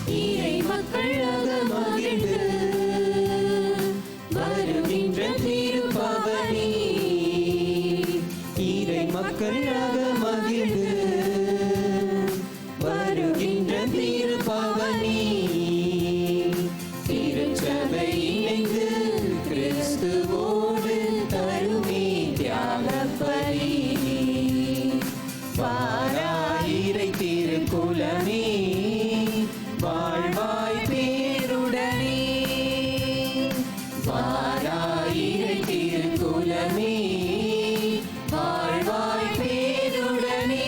இறை மக்களாக மகிழ்ந்து வருகின்ற திருப்பவனி, இறை மக்களாக மகிழ்ந்து வருகின்ற திருப்பவனி, திருச்சபை இணைந்து கிறிஸ்துவோடு தருமே தியாகப்பலி. வாராயிரை திருக்குலமே வாழ்வாய் பேருடனே, வாராயிரை திருக்குலமே வாழ்வாய் பேருடனே.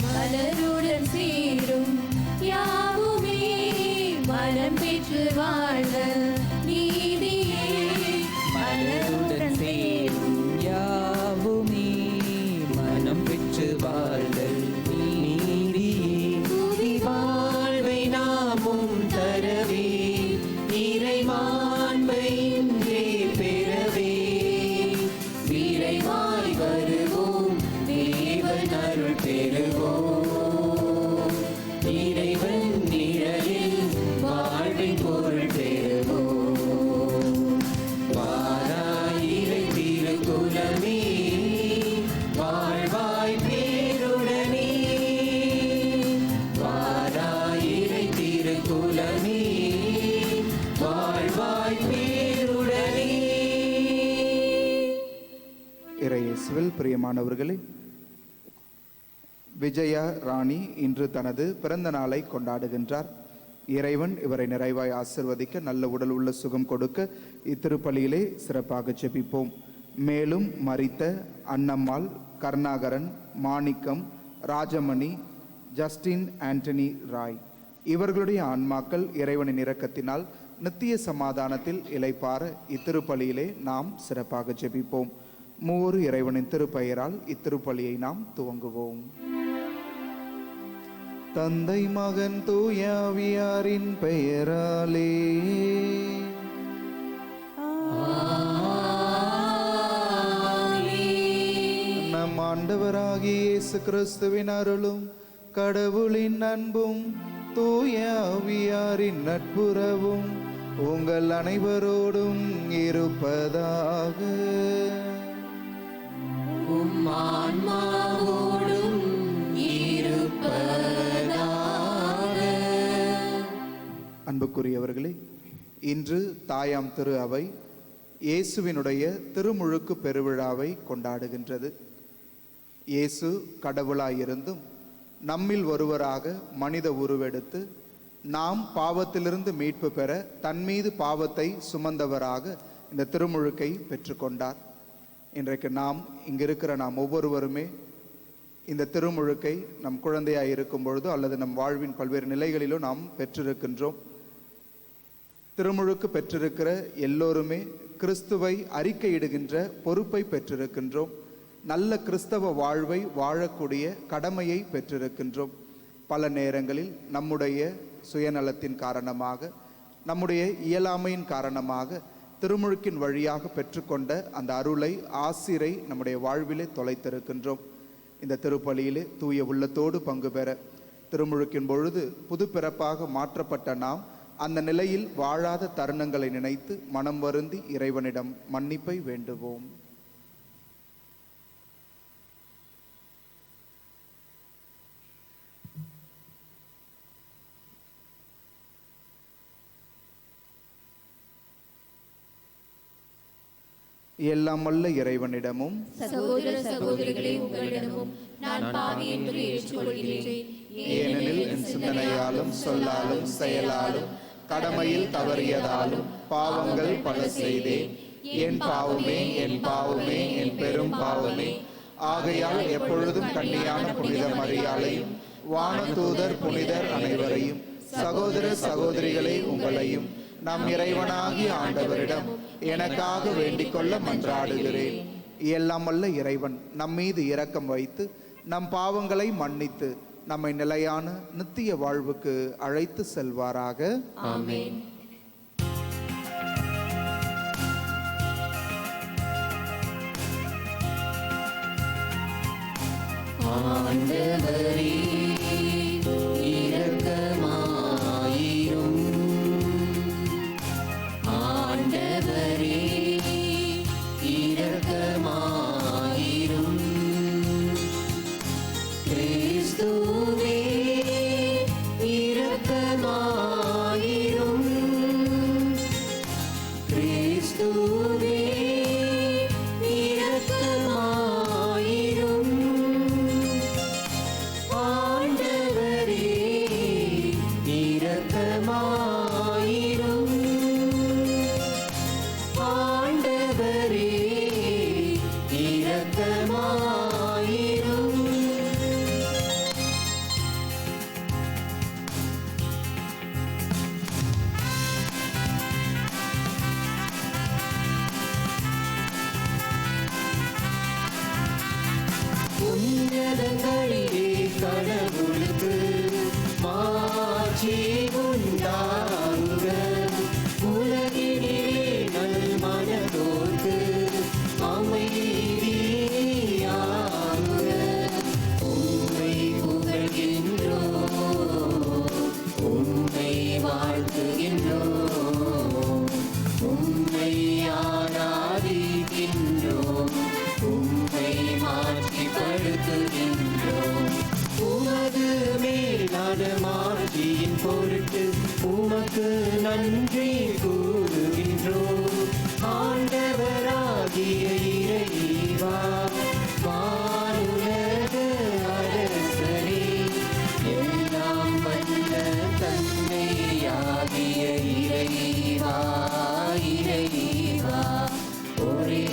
மலருடன் சேரும் யாவுமே மனம் பெற்று வாழ்தல் நீதியே, மலருடன் சேரும் யாவுமே மனம் பெற்று வாழ்தல் நீதியே. புவி வாழ்வை நாமும் தரவே, இறைமாண்பை இன்றே பெறவே, விரைவாய் வருவோம் தேவன் அருள் பெறுவோம், இறைவன் நிழலில் வாழ்வின் பொருள் பெறுவோம். வாராயிரை திருக்குலமே வாழ்வாய் பேருடனே, வாராயிரை திருக்குலமே வாழ்வாய் பேருடனே. இறையேசுவில் பிரியமானவர்களே, விஜயா ராணி இன்று தனது பிறந்த நாளை கொண்டாடுகின்றார். இறைவன் இவரை நிறைவாய் ஆசிர்வதிக்க, நல்ல உடல் உள்ள சுகம் கொடுக்க இத்திருப்பலியிலே சிறப்பாக ஜெபிப்போம். மேலும் மரித்த அன்னம்மாள், கருணாகரன், மாணிக்கம், ராஜமணி, ஜஸ்டின் ஆண்டனி ராய் இவர்களுடைய ஆன்மாக்கள் இறைவனின் இரக்கத்தினால் நித்திய சமாதானத்தில் இளைப்பாற இத்திருப்பலியிலே நாம் சிறப்பாக ஜெபிப்போம். மூவரு இறைவனின் திருப்பெயரால் இத்திருப்பலியை நாம் துவங்குவோம். தந்தை மகன் தூயாவியாரின் பெயராலே நம் ஆண்டவராகிய இயேசு கிறிஸ்துவின் அருளும் கடவுளின் அன்பும் தூயாவியாரின் நட்புறவும் உங்கள் அனைவரோடும் இருப்பதாக. ஆன்மாவோடும் இருப்பதாக. அன்புக்குரியவர்களே, இன்று தாயாம் திரு அவை இயேசுவினுடைய திருமுழுக்கு பெருவிழாவை கொண்டாடுகின்றது. இயேசு கடவுளாயிருந்தும் நம்மில் ஒருவராக மனித உருவெடுத்து நாம் பாவத்திலிருந்து மீட்பு பெற தன்மீது பாவத்தை சுமந்தவராக இந்த திருமுழுக்கை பெற்றுக்கொண்டார். இன்றைக்கு நாம் இங்கிருக்கிற நாம் ஒவ்வொருவருமே இந்த திருமுழுக்கை நம் குழந்தையாக இருக்கும் பொழுதோ அல்லது நம் வாழ்வின் பல்வேறு நிலைகளிலும் நாம் பெற்றிருக்கின்றோம். திருமுழுக்கு பெற்றிருக்கிற எல்லோருமே கிறிஸ்துவை அறிக்கையிடுகின்ற பொறுப்பை பெற்றிருக்கின்றோம். நல்ல கிறிஸ்தவ வாழ்வை வாழக்கூடிய கடமையை பெற்றிருக்கின்றோம். பல நேரங்களில் நம்முடைய சுயநலத்தின் காரணமாக, நம்முடைய இயலாமையின் காரணமாக திருமுழுக்கின் வழியாக பெற்றுக்கொண்ட அந்த அருளை, ஆசிரை நம்முடைய வாழ்விலே தொலைத்திருக்கின்றோம். இந்த திருப்பலியிலே தூய உள்ளத்தோடு பங்கு பெற, திருமுழுக்கின் பொழுது புது பிறப்பாக மாற்றப்பட்ட நாம் அந்த நிலையில் வாழாத தருணங்களை நினைத்து மனம் வருந்தி இறைவனிடம் மன்னிப்பை வேண்டுவோம். எல்லாம் வல்ல இறைவனிடமும் சகோதர சகோதரிகளே உங்களிடமும் நான் பாவி என்று ஏற்றுக்கொள்கிறேன். ஏனெனில் என் சிந்தனையாலும் சொல்லாலும் செயலாலும் கடமையில் தவறியதாலும் பாவங்கள் பல செய்தேன். என் பாவமே, என் பாவமே, என் பெரும் பாவமே. ஆகையால் எப்பொழுதும் கன்னியான புனித மரியாளையும் வானதூதர் புனிதர் அனைவரையும் சகோதர சகோதரிகளே உங்களையும் நம் இறைவனாகிய ஆண்டவரிடம் எனக்காக வேண்டிக் கொள்ள மன்றாடுகிறேன். எல்லாம் வல்ல இறைவன் நம் மீது இரக்கம் வைத்து நம் பாவங்களை மன்னித்து நம்மை நிலையான நித்திய வாழ்வுக்கு அழைத்து செல்வாராக. ஆமென். ஆண்டவரே இரக்கமாயிரும். ஆண்டவரே இரக்கமாயிரும். கிறிஸ்துவே இரக்கமாயிரும். கிறிஸ்துவே இரக்கமாயிரும். ஆண்டவரே இரக்கமாயிரும். ஆண்டவரே இரக்கமாயிரும். உன்னதங்களிலே கடவுளுக்கு மாட்சி உண்டாகுக. உலகினிலே நல்மனதோர்க்கு அமைதியாகுக. உம்மை புகழ்கின்றோம், உம்மை வாழ்த்துகின்றோம், உம்மை ஆராதிக்கின்றோம், உம்மை மாற்றிப்படுத்துகின்றோம். உமது மேலான மாட்சியின் பொருட்டு உமக்கு நன்றி கூறுகின்றோம். ஆண்டவராகிய இறைவா, வானுலக அரசரே, எல்லாம் வல்ல தந்தையாகிய இறைவா, இறைவா, ஒரே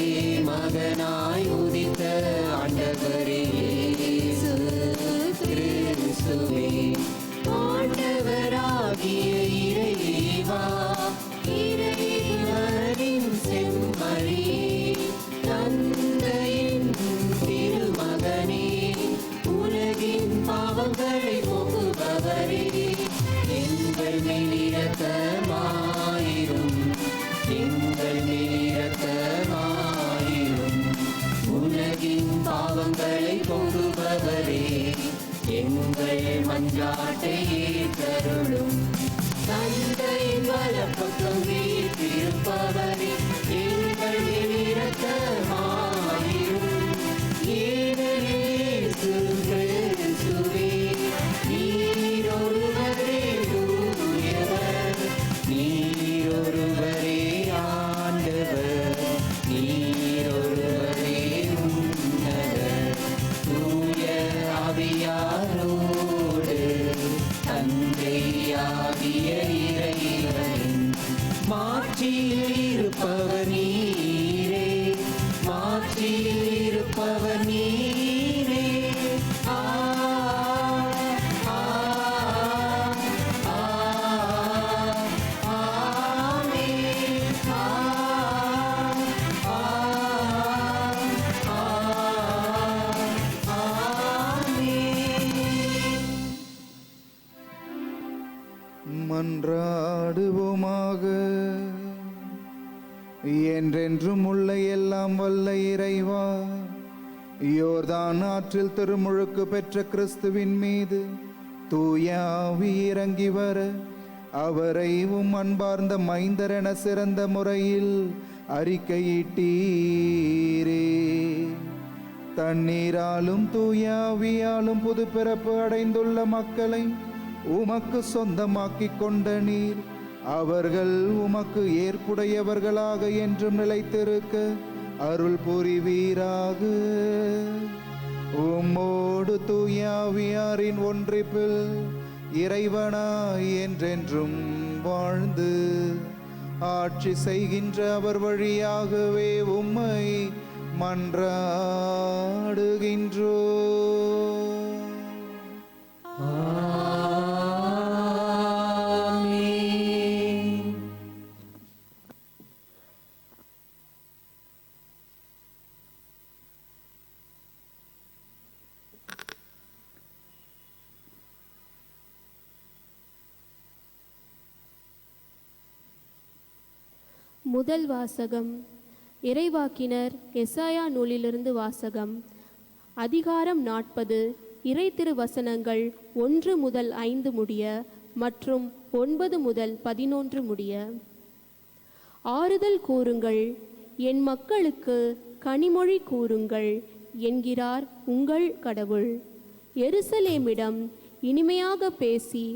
மகனாய் உதித்த ஆண்டவரே இயேசு கிறிஸ்துவே, ஆண்டவராகிய இறைவா, இறைவனின் செம்மறியே, தந்தையின் திருமகனே, உலகின் பாவங்களை போக்குபவரே, எங்கள் மேல் இரக்கமாயிரும். எங்கள் மேல் இரக்கமாயிரும். உலகின் பாவங்களை போக்குபவரே, எங்கள் மன்றாட்டை ஏற்றருளும். தந்தையின் வலப்பக்கம் வீற்றிருப்பவரே, எங்கள் மேல் இரக்கமாயிரும். ஏனெனில் இயேசு கிறிஸ்துவே, நீரொருவரே தூயவர், நீரொருவரே ஆண்டவர், நீரொருவரே உன்னதர். தூய ஆவியாரோடு தந்தையாகிய இறைவனின் மாட்சியில் இருப்பவர் நீரே, மாட்சியில் இருப்பவர் நீரே. ஆ ஆ ஆ ஆமென். ஆ ஆ ஆமென். மன்றாடுவோமாக. என்றென்றும் உள்ள எல்லாம் வல்ல இறைவா, யோர்தான் ஆற்றில் திருமுழுக்கு பெற்ற கிறிஸ்துவின் மீது தூய ஆவி இறங்கி வர அவரை உம் அன்பார்ந்த மைந்தரென சிறந்த முறையில் அறிக்கையிட்டீரே. தண்ணீராலும் தூய ஆவியாலும் புது பிறப்பு அடைந்துள்ள மக்களை உமக்கு சொந்தமாக்கிக் கொண்ட நீர் அவர்கள் உமக்கு ஏற்புடையவர்களாக என்றும் நிலைத்திருக்க அருள் புரிவீராக. உம்மோடு தூய ஆவியாரின் ஒன்றிப்பில் இறைவனாய் என்றென்றும் வாழ்ந்து ஆட்சி செய்கின்ற அவர் வழியாகவே உம்மை மன்றாடுகின்றோம். முதல் வாசகம். இறைவாக்கினர் எசாயா நூலிலிருந்து வாசகம். அதிகாரம் 40. இறை திருவசனங்கள் 1 முதல் 5 முடிய மற்றும் 9 முதல் 11 முடிய. ஆறுதல் கூறுங்கள், என் மக்களுக்கு கனிமொழி கூறுங்கள் என்கிறார் உங்கள் கடவுள். எருசலேமிடம் இனிமையாக பேசி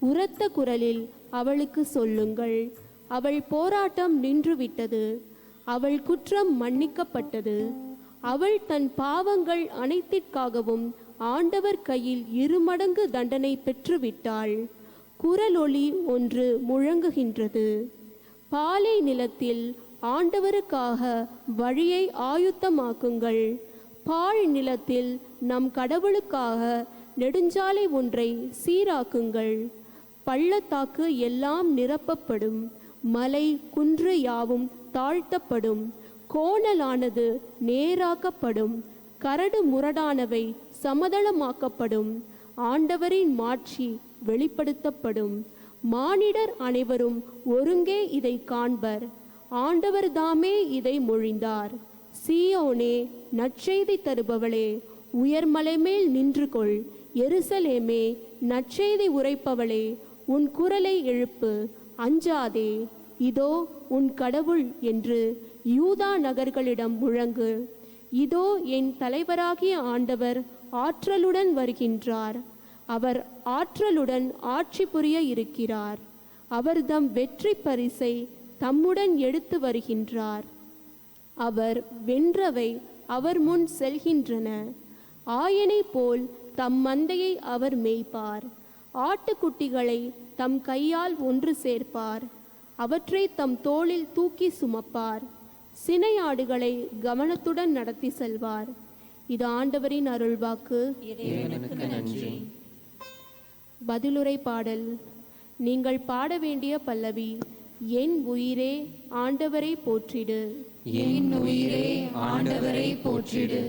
உரத்த குரலில் அவளுக்கு சொல்லுங்கள், அவள் போராட்டம் நின்றுவிட்டது, அவள் குற்றம் மன்னிக்கப்பட்டது, அவள் தன் பாவங்கள் அனைத்திற்காகவும் ஆண்டவர் கையில் 2 மடங்கு தண்டனை பெற்றுவிட்டாள். குரலொலி ஒன்று முழங்குகின்றது. பாலை நிலத்தில் ஆண்டவருக்காக வழியை ஆயுத்தமாக்குங்கள், பாழ் நிலத்தில் நம் கடவுளுக்காக நெடுஞ்சாலை ஒன்றை சீராக்குங்கள். பள்ளத்தாக்கு எல்லாம் நிரப்பப்படும், மலை குன்று யாவும் தாழ்த்தப்படும், கோணலானது நேராக்கப்படும், கரடு முரடானவை சமதளமாக்கப்படும். ஆண்டவரின் மாட்சி வெளிப்படுத்தப்படும். மானிடர் அனைவரும் ஒருங்கே இதை காண்பர். ஆண்டவர் தாமே இதை மொழிந்தார். சீயோனே, நற்செய்தி தருபவளே, உயர்மலை மேல் நின்று கொள். எருசலேமே, நற்செய்தி உரைப்பவளே, உன் குரலை எழுப்பு, அஞ்சாதே, இதோ உன் கடவுள் என்று யூதா நகர்களிடம் முழங்கு. இதோ என் தலைவராகிய ஆண்டவர் ஆற்றலுடன் வருகின்றார். அவர் ஆற்றலுடன் ஆட்சி புரிய இருக்கிறார். அவர் தம் வெற்றி பரிசை தம்முடன் எடுத்து வருகின்றார். அவர் வென்றவை அவர் முன் செல்கின்றன. ஆயனை போல் தம் மந்தையை அவர் மேய்ப்பார். ஆட்டுக்குட்டிகளை தம் கையால் ஒன்று சேர்ப்பார். அவற்றை தம் தோளில் தூக்கி சுமப்பார். சினையாடுகளை கவனத்துடன் நடத்தி செல்வார். இது ஆண்டவரின் அருள்வாக்கு. நன்றி. பதிலுரை பாடல். நீங்கள் பாட வேண்டிய பல்லவி. என் உயிரே ஆண்டவரை போற்றிடு. என் உயிரே ஆண்டவரை போற்றிடு.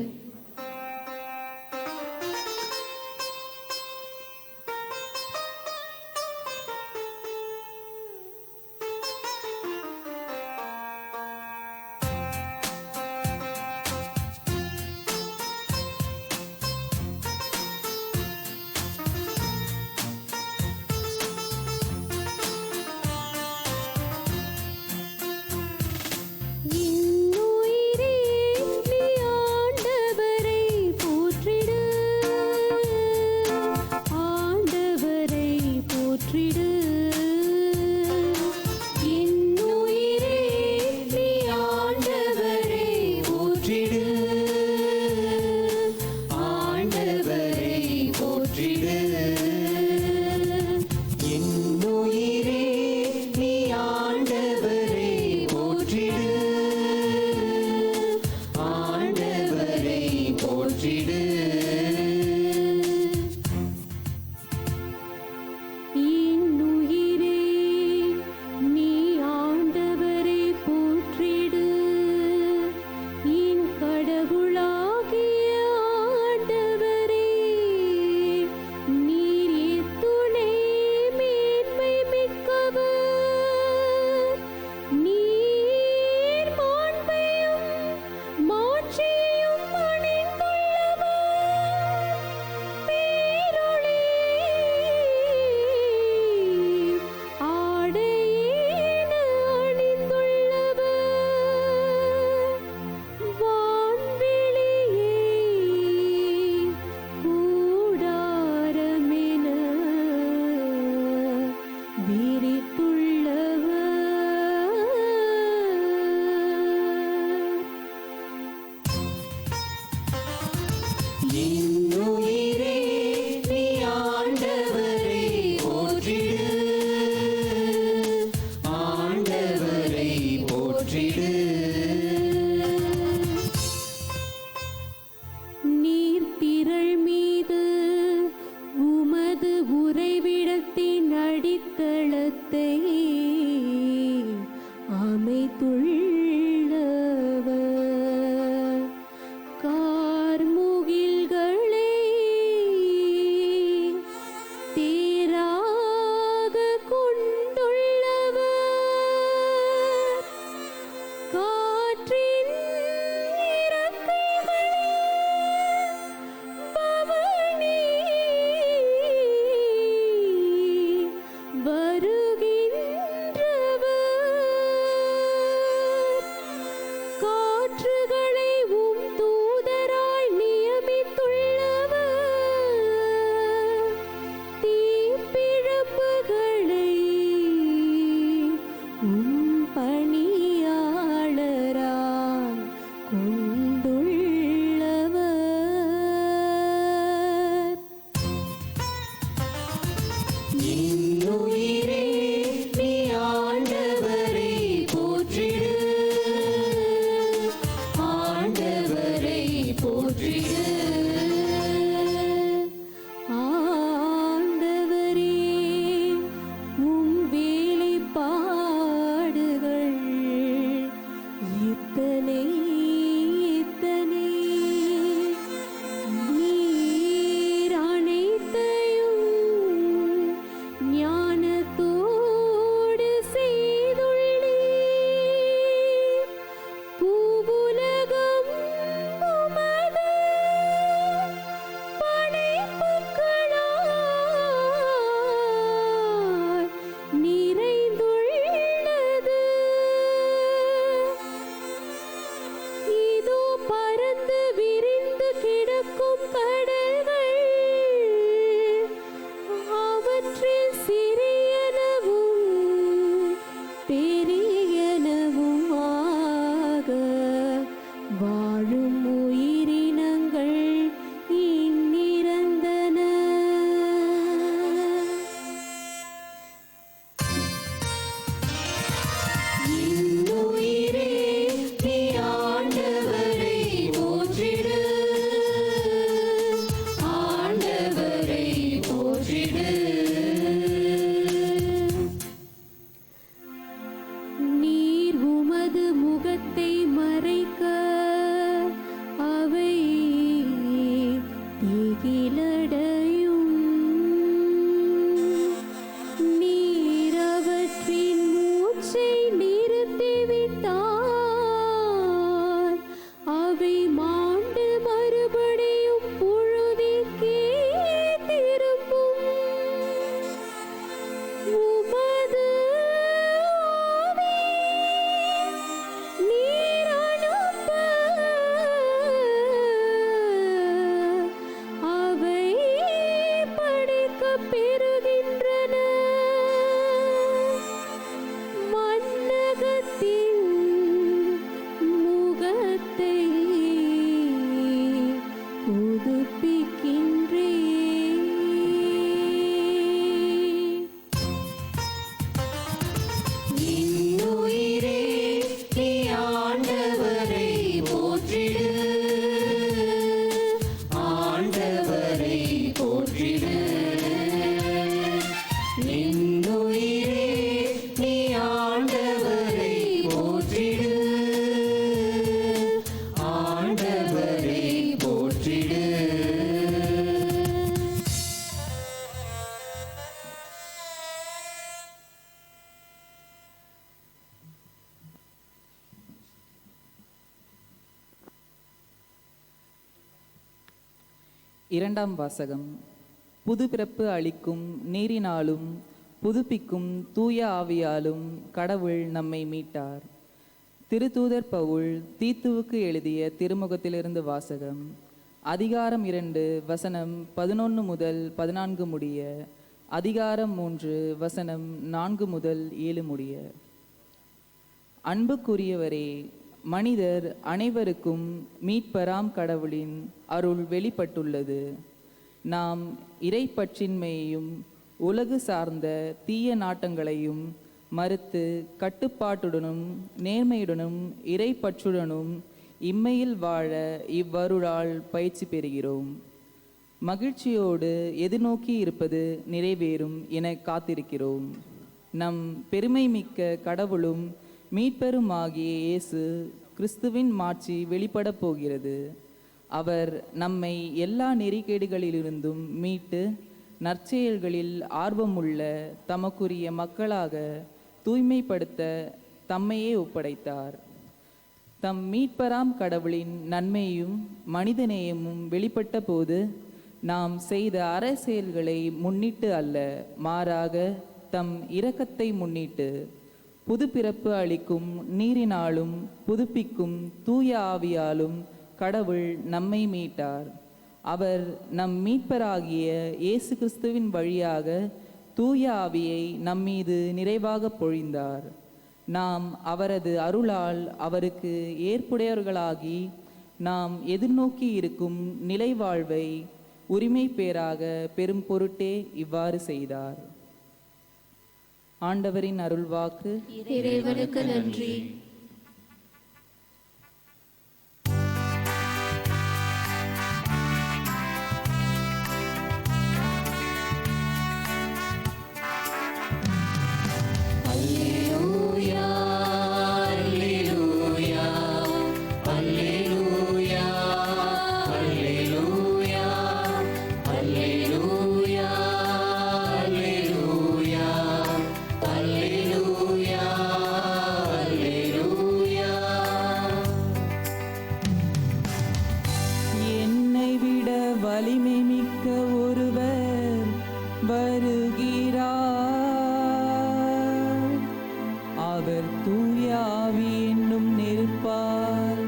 கடவுளாகிய ஆண்டவரே, நீ இரண்டாம் வாசகம். புது பிறப்பு அளிக்கும் நீரினாலும் புதுப்பிக்கும் தூய ஆவியாலும் கடவுள் நம்மை மீட்டார். திருத்தூதர் பவுல் தீத்துவுக்கு எழுதிய திருமுகத்திலிருந்து வாசகம். அதிகாரம் 2 வசனம் 11 முதல் 14 முடிய, அதிகாரம் 3 வசனம் 4 முதல் 7 முடிய. அன்புக்குரியவரே, மனிதர் அனைவருக்கும் மீட்பராம் கடவுளின் அருள் வெளிப்பட்டுள்ளது. நாம் இறைப்பற்றின்மையையும் உலகு சார்ந்த தீய நாட்டங்களையும் மறுத்து கட்டுப்பாட்டுடனும் நேர்மையுடனும் இறைப்பற்றுடனும் இம்மையில் வாழ இவ்வருளால் பயிற்சி பெறுகிறோம். மகிழ்ச்சியோடு எதிர்நோக்கி இருப்பது நிறைவேறும் என காத்திருக்கிறோம். நம் பெருமை மிக்க கடவுளும் மீட்பெருமாகிய இயேசு கிறிஸ்துவின் மாட்சி வெளிப்படப் போகிறது. அவர் நம்மை எல்லா நெறிகேடுகளிலிருந்தும் மீட்டு நற்செயல்களில் ஆர்வமுள்ள தமக்குரிய மக்களாக தூய்மைப்படுத்த தம்மையே ஒப்படைத்தார். தம் மீட்பராம் கடவுளின் நன்மையும் மனிதநேயமும் வெளிப்பட்ட போது நாம் செய்த அறச்செயல்களை முன்னிட்டு அல்ல, மாறாக தம் இரக்கத்தை முன்னிட்டு புது பிறப்பு அளிக்கும் நீரினாலும் புதுப்பிக்கும் தூய ஆவியாலும் கடவுள் நம்மை மீட்டார். அவர் நம் மீட்பராகிய இயேசு கிறிஸ்துவின் வழியாக தூய ஆவியை நம்மீது நிறைவாக பொழிந்தார். நாம் அவரது அருளால் அவருக்கு ஏற்புடையவர்களாகி நாம் எதிர்நோக்கி இருக்கும் நிலை வாழ்வை உரிமை பேராக பெரும் பொருட்டே இவ்வாறு செய்தார். ஆண்டவரின் அருள்வாக்கு. இறைவனுக்கு நன்றி. வலிமை மிக்க ஒருவர் வருகிறார். அவர் தூய ஆவி என்னும் நெருப்பால்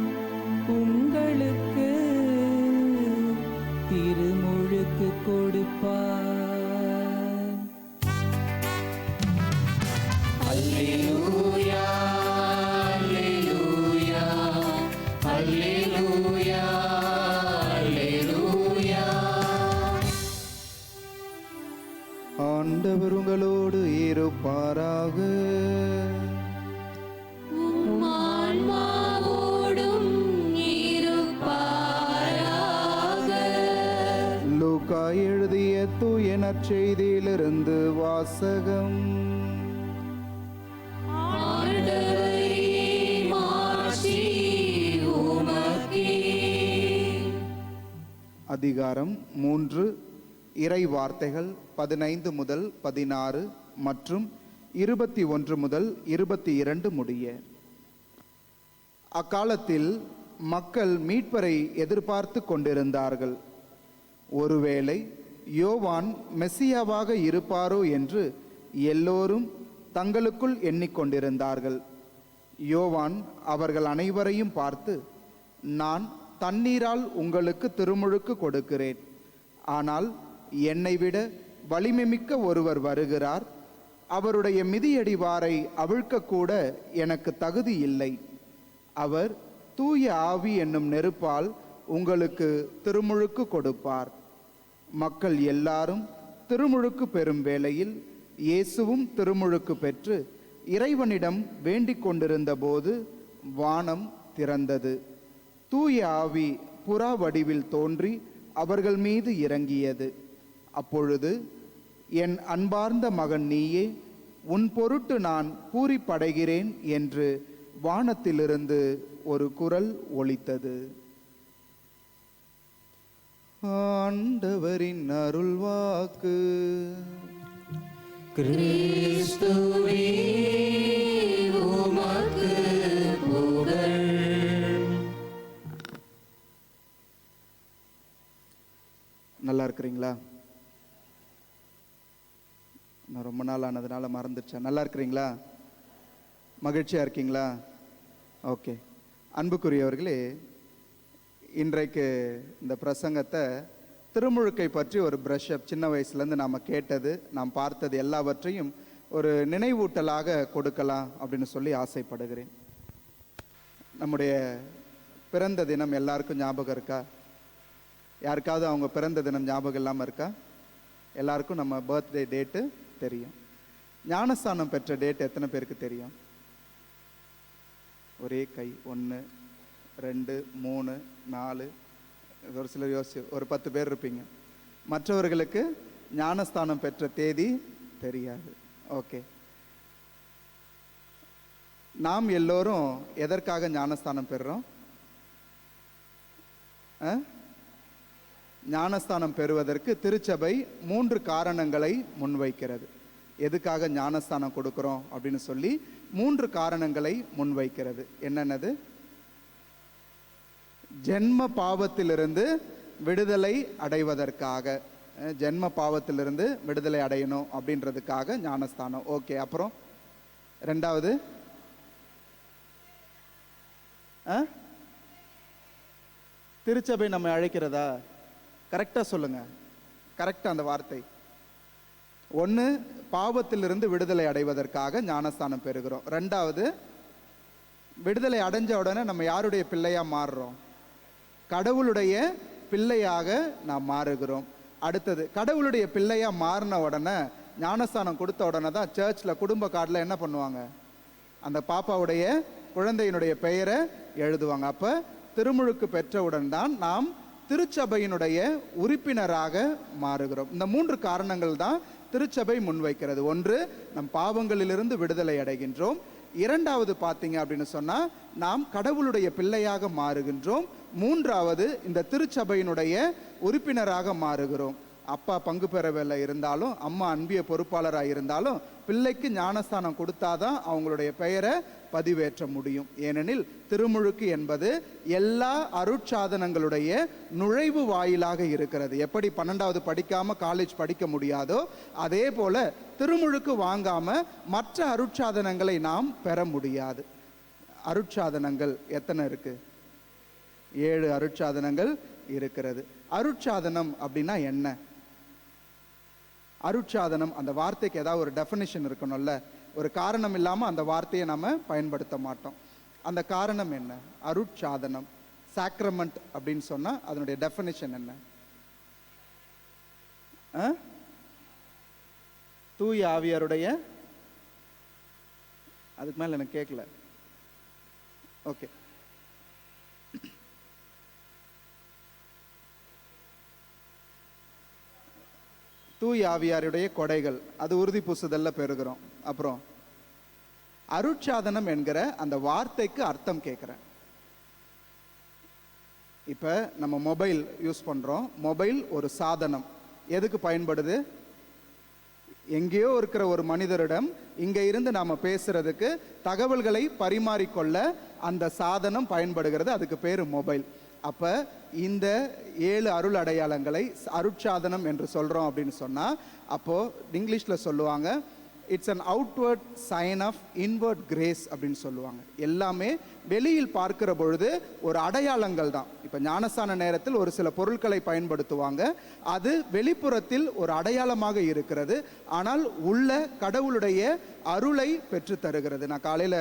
உங்களுக்கு திருமுழுக்கு கொடுப்பார். அல்லேலூயா, அல்லேலூயா, அல்லேலூயா. ஆண்டவர் உங்களோடு இருப்பாராக. உம் ஆன்மாவோடும் இருப்பாராக. லூக்கா எழுதிய தூய நற்செய்தியிலிருந்து வாசகம். ஆண்டவரே, மாட்சி உமக்கே. அதிகாரம் 3, இறை வார்த்தைகள் 15 முதல் 16 மற்றும் 21 முதல் 22 முடிய. அக்காலத்தில் மக்கள் மீட்பரை எதிர்பார்த்து கொண்டிருந்தார்கள். ஒருவேளை யோவான் மெசியாவாக இருப்பாரோ என்று எல்லோரும் தங்களுக்குள் எண்ணிக்கொண்டிருந்தார்கள். யோவான் அவர்கள் அனைவரையும் பார்த்து, நான் தண்ணீரால் உங்களுக்கு திருமுழுக்கு கொடுக்கிறேன். ஆனால் என்னை விட வலிமைமிக்க ஒருவர் வருகிறார். அவருடைய மிதியடிவாரை அவிழ்க்கக்கூட எனக்கு தகுதி இல்லை. அவர் தூய ஆவி என்னும் நெருப்பால் உங்களுக்கு திருமுழுக்கு கொடுப்பார். மக்கள் எல்லாரும் திருமுழுக்கு பெறும் வேளையில் இயேசுவும் திருமுழுக்கு பெற்று இறைவனிடம் வேண்டிக் கொண்டிருந்த போது வானம் திறந்தது. தூய ஆவி புறா வடிவில் தோன்றி அவர்கள் மீது இறங்கியது. அப்பொழுது, என் அன்பார்ந்த மகன் நீயே, உன் பொருட்டு நான் பூரிப்படைகிறேன் என்று வானத்திலிருந்து ஒரு குரல் ஒலித்தது. ஆண்டவரின் அருள்வாக்கு. கிறிஸ்துவே உமக்கு புகழ். இருக்கிறீங்களா? நான் ரொம்ப நாள் ஆனதுனால மறந்துடுச்சேன். நல்லா இருக்கிறீங்களா? மகிழ்ச்சியாக இருக்கீங்களா? ஓகே. அன்புக்குரியவர்களே, இன்றைக்கு இந்த பிரசங்கத்தை திருமுழுக்கை பற்றி ஒரு ப்ரஷ்அப், சின்ன வயசுலேருந்து நாம் கேட்டது, நாம் பார்த்தது எல்லாவற்றையும் ஒரு நினைவூட்டலாக கொடுக்கலாம் அப்படின்னு சொல்லி ஆசைப்படுகிறேன். நம்முடைய பிறந்த தினம் எல்லாருக்கும் ஞாபகம் இருக்கா? யாருக்காவது அவங்க பிறந்த தினம் ஞாபகம் இல்லாமல் இருக்கா? எல்லாருக்கும் நம்ம பர்த்டே டேட்டு தெரியும். ஞானஸ்தானம் பெற்ற டேட் எத்தனை பேருக்கு தெரியும்? ஒரே கை. 1 2 3 4, ஒரு சிலர் ஒரு 10 பேர் இருப்பீங்க. மற்றவர்களுக்கு ஞானஸ்தானம் பெற்ற தேதி தெரியாது. ஓகே. நாம் எல்லோரும் எதற்காக ஞானஸ்தானம் பெறுறோம்? ஞானஸ்தானம் பெறுவதற்கு திருச்சபை 3 காரணங்களை முன்வைக்கிறது. எதுக்காக ஞானஸ்தானம் கொடுக்கிறோம் அப்படின்னு சொல்லி 3 காரணங்களை முன்வைக்கிறது. என்னென்னது? ஜென்ம பாவத்திலிருந்து விடுதலை அடைவதற்காக, ஜென்ம பாவத்திலிருந்து விடுதலை அடையணும் அப்படின்றதுக்காக ஞானஸ்தானம். ஓகே. அப்புறம் ரெண்டாவது, திருச்சபை நம்ம அழைக்கிறதா? கரெக்டாக சொல்லுங்க. கரெக்டாக அந்த வார்த்தை. 1, பாவத்திலிருந்து விடுதலை அடைவதற்காக ஞானஸ்தானம் பெறுகிறோம். 2வது, விடுதலை அடைஞ்ச உடனே நம்ம யாருடைய பிள்ளையா மாறுறோம்? கடவுளுடைய பிள்ளையாக நாம் மாறுகிறோம். அடுத்தது, கடவுளுடைய பிள்ளையா மாறின உடனே, ஞானஸ்தானம் கொடுத்த உடனே தான் சர்ச்சில் குடும்ப கார்டில் என்ன பண்ணுவாங்க? அந்த பாப்பாவுடைய, குழந்தையினுடைய பெயரை எழுதுவாங்க. அப்போ திருமுழுக்கு பெற்றவுடன் தான் நாம் திருச்சபையினுடைய உறுப்பினராக மாறுகிறோம். இந்த 3 காரணங்கள் தான் திருச்சபை முன்வைக்கிறது. 1, நம் பாவங்களிலிருந்து விடுதலை அடைகின்றோம். 2வது பார்த்தீங்க அப்படின்னு சொன்னால், நாம் கடவுளுடைய பிள்ளையாக மாறுகின்றோம். 3வது, இந்த திருச்சபையினுடைய உறுப்பினராக மாறுகிறோம். அப்பா பங்கு பெறவில்லை இருந்தாலும், அம்மா அன்பிய பொறுப்பாளராக இருந்தாலும், பிள்ளைக்கு ஞானஸ்தானம் கொடுத்தாதான் அவங்களுடைய பெயரை பதிவேற்ற முடியும். ஏனெனில் திருமுழுக்கு என்பது எல்லா அருட்சாதனங்களுடைய நுழைவு வாயிலாக இருக்கிறது. எப்படி 12வது படிக்காம காலேஜ் படிக்க முடியாதோ, அதே போல திருமுழுக்கு வாங்காம மற்ற அருட்சாதனங்களை நாம் பெற முடியாது. அருட்சாதனங்கள் எத்தனை இருக்கு? 7 அருட்சாதனங்கள் இருக்கிறது. அருட்சாதனம் அப்படின்னா என்ன? அருட்சாதனம், அந்த வார்த்தைக்கு ஏதாவது ஒரு டெஃபினிஷன் இருக்கணும்ல. ஒரு காரணம் இல்லாமல் அந்த வார்த்தையை நம்ம பயன்படுத்த மாட்டோம். அந்த காரணம் என்ன? அருட்சாதனம், சாக்ரமெண்ட் அப்படின்னு சொன்னால் அதனுடைய டெஃபினிஷன் என்ன? தூய ஆவியாருடைய, அதுக்கு மேலே எனக்கு கேட்கல. ஓகே. தூய ஆவியாருடைய கொடைகள், அது உறுதி பூசுதல்ல பெறுகிறோம். அப்புறம் அருட்சாதனம் என்கிற அந்த வார்த்தைக்கு அர்த்தம் கேட்குறேன். இப்போ நம்ம மொபைல் யூஸ் பண்ணுறோம். மொபைல் ஒரு சாதனம். எதுக்கு பயன்படுது? எங்கேயோ இருக்கிற ஒரு மனிதரிடம் இங்கே இருந்து நாம் பேசுறதுக்கு, தகவல்களை பரிமாறிக்கொள்ள அந்த சாதனம் பயன்படுகிறது. அதுக்கு பேர் மொபைல். அப்போ இந்த 7 அருள் அடையாளங்களை அருட்சாதனம் என்று சொல்கிறோம் அப்படின்னு சொன்னால், அப்போது இங்கிலீஷில் சொல்லுவாங்க, it's an outward sign of inward grace அப்படின்னு சொல்லுவாங்க. எல்லாமே வெளியில் பார்க்கிற பொழுது ஒரு அடையாளங்கள் தான். இப்போ ஞானஸ்தான நேரத்தில் ஒரு சில பொருட்களை பயன்படுத்துவாங்க, அது வெளிப்புறத்தில் ஒரு அடையாளமாக இருக்கிறது, ஆனால் உள்ள கடவுளுடைய அருளை பெற்று தருகிறது. நான் காலையில்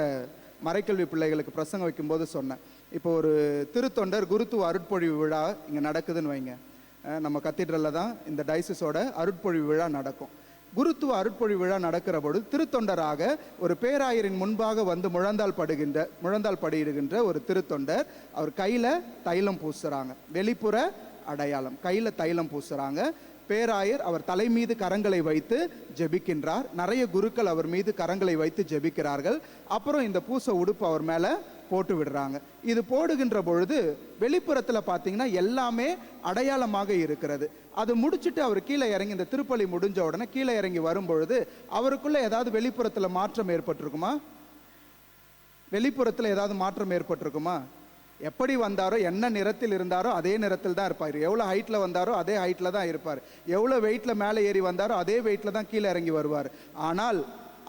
மறைக்கல்வி பிள்ளைகளுக்கு பிரசங்கம் வைக்கும்போது சொன்னேன், இப்போ ஒரு திருத்தொண்டர் குருத்துவ அருட்பொழிவு விழா இங்கே நடக்குதுன்னு வைங்க. நம்ம கத்தீட்ரலில் தான் இந்த டைசிஸோட அருட்பொழிவு விழா நடக்கும். குருத்துவ அருட்பொழிவு விழா நடக்கிற பொழுது திருத்தொண்டராக ஒரு பேராயரின் முன்பாக வந்து முழந்தால் படியிடுகின்ற ஒரு திருத்தொண்டர், அவர் கையில் தைலம் பூசுகிறாங்க. வெளிப்புற அடையாளம், கையில் தைலம் பூசுகிறாங்க. பேராயர் அவர் தலை மீது கரங்களை வைத்து ஜெபிக்கின்றார். நிறைய குருக்கள் அவர் மீது கரங்களை வைத்து ஜெபிக்கிறார்கள். அப்புறம் இந்த பூச உடுப்பு அவர் மேலே போட்டு விடுறாங்க. இது போடுகின்ற பொழுது வெளிப்புறத்தில் பார்த்தீங்கன்னா எல்லாமே அடையாளமாக இருக்கிறது. அது முடிச்சுட்டு அவர் கீழே இறங்கி, இந்த திருப்பலி முடிஞ்ச உடனே கீழே இறங்கி வரும்பொழுது அவருக்குள்ள ஏதாவது வெளிப்புறத்தில் மாற்றம் ஏற்பட்டிருக்குமா? வெளிப்புறத்தில் ஏதாவது மாற்றம் ஏற்பட்டிருக்குமா? எப்படி வந்தாரோ, என்ன நிறத்தில் இருந்தாரோ அதே நிறத்தில் தான் இருப்பார். எவ்வளோ ஹைட்டில் வந்தாரோ அதே ஹைட்டில் தான் இருப்பார். எவ்வளோ வெயிட்டில் மேலே ஏறி வந்தாரோ அதே வெயிட்டில் தான் கீழே இறங்கி வருவார். ஆனால்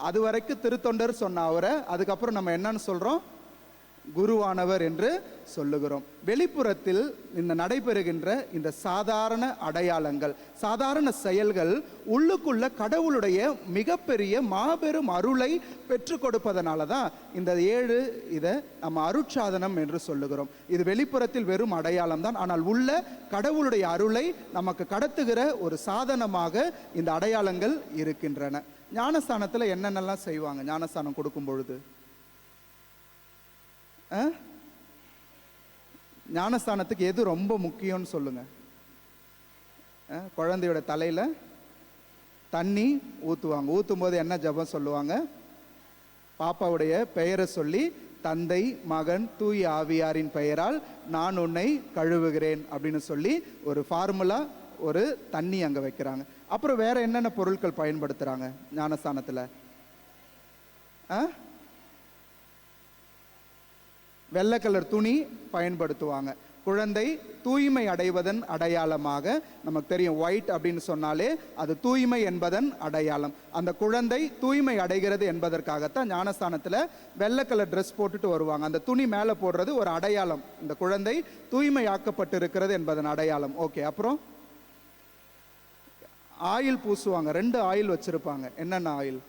அது வரைக்கும் திருத்தொண்டர் சொன்ன அவரை அதுக்கப்புறம் நம்ம என்னன்னு சொல்கிறோம்? குருவானவர் என்று சொல்லுகிறோம். வெளிப்புறத்தில் இந்த நடைபெறுகின்ற இந்த சாதாரண அடையாளங்கள், சாதாரண செயல்கள் உள்ளுக்குள்ள கடவுளுடைய மிகப்பெரிய மாபெரும் அருளை பெற்று கொடுப்பதனால தான் இந்த 7 இதை நம்ம அருட்சாதனம் என்று சொல்லுகிறோம். இது வெளிப்புறத்தில் வெறும் அடையாளம் தான், ஆனால் உள்ள கடவுளுடைய அருளை நமக்கு கடத்துகிற ஒரு சாதனமாக இந்த அடையாளங்கள் இருக்கின்றன. ஞானஸ்தானத்தில் என்னென்னலாம் செய்வாங்க? ஞானஸ்தானம் கொடுக்கும் பொழுது ஞானஸ்தானத்துக்கு எது ரொம்ப முக்கியம்னு சொல்லுங்க. குழந்தையோட தலையில தண்ணி ஊற்றுவாங்க. ஊற்றும் போது என்ன ஜெபம் சொல்லுவாங்க? பாப்பாவுடைய பெயரை சொல்லி, தந்தை மகன் தூய ஆவியாரின் பெயரால் நான் உன்னை கழுவுகிறேன் அப்படின்னு சொல்லி ஒரு ஃபார்முலா, ஒரு தண்ணி அங்கே வைக்கிறாங்க. அப்புறம் வேற என்னென்ன பொருட்கள் பயன்படுத்துகிறாங்க ஞானஸ்தானத்தில்? வெள்ளை கலர் துணி பயன்படுத்துவாங்க. குழந்தை தூய்மை அடைவதன் அடையாளமாக, நமக்கு தெரியும் ஒயிட் அப்படின்னு சொன்னாலே அது தூய்மை என்பதன் அடையாளம். அந்த குழந்தை தூய்மை அடைகிறது என்பதற்காகத்தான் ஞானஸ்தானத்தில் வெள்ளை கலர் ட்ரெஸ் போட்டுட்டு வருவாங்க. அந்த துணி மேலே போடுறது ஒரு அடையாளம், இந்த குழந்தை தூய்மையாக்கப்பட்டு இருக்கிறது என்பதன் அடையாளம். ஓகே, அப்புறம் ஆயில் பூசுவாங்க. 2 ஆயில் வச்சிருப்பாங்க. என்னென்ன ஆயில்?